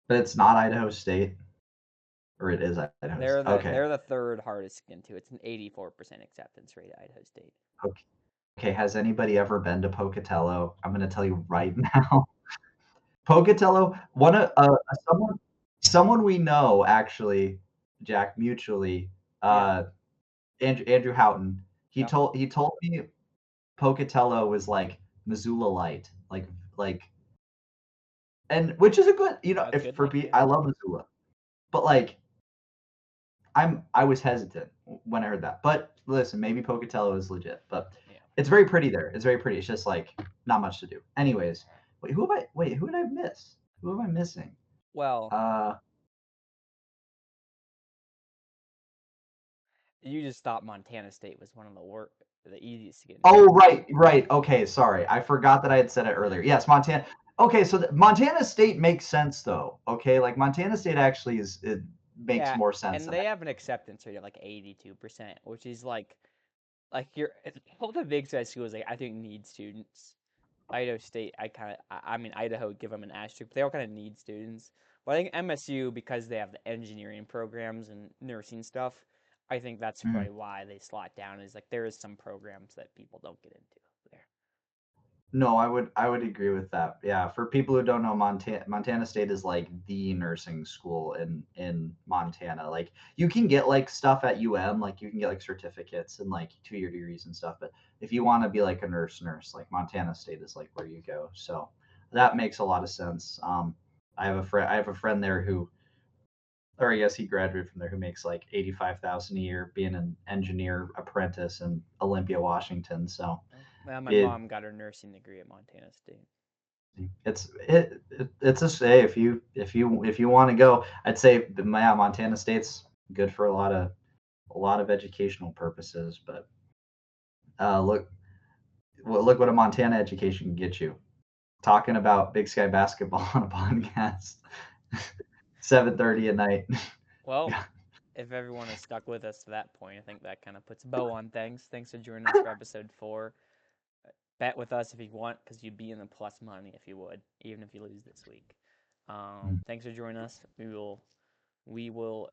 B: but it's not Idaho State or it is Idaho State. Okay.
A: They're the third hardest to get into. It's an 84% acceptance rate at Idaho State.
B: Okay. Okay, has anybody ever been to Pocatello? I'm going to tell you right now. Pocatello, one of someone we know actually, Jack mutually,
A: Yeah.
B: uh Andrew Houghton. He
A: Yeah.
B: told me Pocatello was like Missoula light, like and which is a good,
A: That's
B: if
A: good,
B: for
A: Mikey.
B: I love Missoula, but like I was hesitant when I heard that. But listen, maybe Pocatello is legit, but
A: Yeah.
B: it's very pretty there. It's very pretty. It's just like not much to do. Anyways, who did I miss? Who am I missing?
A: Well,
B: Uh
A: you just thought Montana State was one of the easiest to get into.
B: oh, right. Okay, sorry. I forgot that I had said it earlier. Yes, Montana. Okay, so Montana State makes sense though. Okay, like Montana State actually it makes
A: Yeah,
B: more sense
A: and
B: than
A: they have an acceptance rate of like 82%, which is like you're all the big size schools like I think need students. Idaho State, I mean Idaho would give them an asterisk, but they all kind of need students. But I think MSU because they have the engineering programs and nursing stuff, I think that's
B: I.
A: probably why they slot down is like there is some programs that people don't get into there.
B: No, I would agree with that. Yeah, for people who don't know, Montana State is like the nursing school in Montana. Like you can get like stuff at UM, like you can get like certificates and like 2-year degrees and stuff. But if you want to be like a nurse, like Montana State is like where you go. So that makes a lot of sense. I have a friend there who, or I guess he graduated from there, who makes like 85,000 a year being an engineer apprentice in Olympia, Washington. So
A: Well, my
B: it
A: mom got her nursing degree at Montana State.
B: it's a say if you want to go. I'd say yeah, Montana State's good for a lot of educational purposes, but look look what a Montana education can get you. Talking about Big Sky basketball on a podcast, 7:30 at night.
A: Well, if everyone has stuck with us to that point, I think that kind of puts a bow on things. Thanks for joining us for episode 4. Bet with us if you want, because you'd be in the plus money if you would, even if you lose this week. Thanks for joining us. We will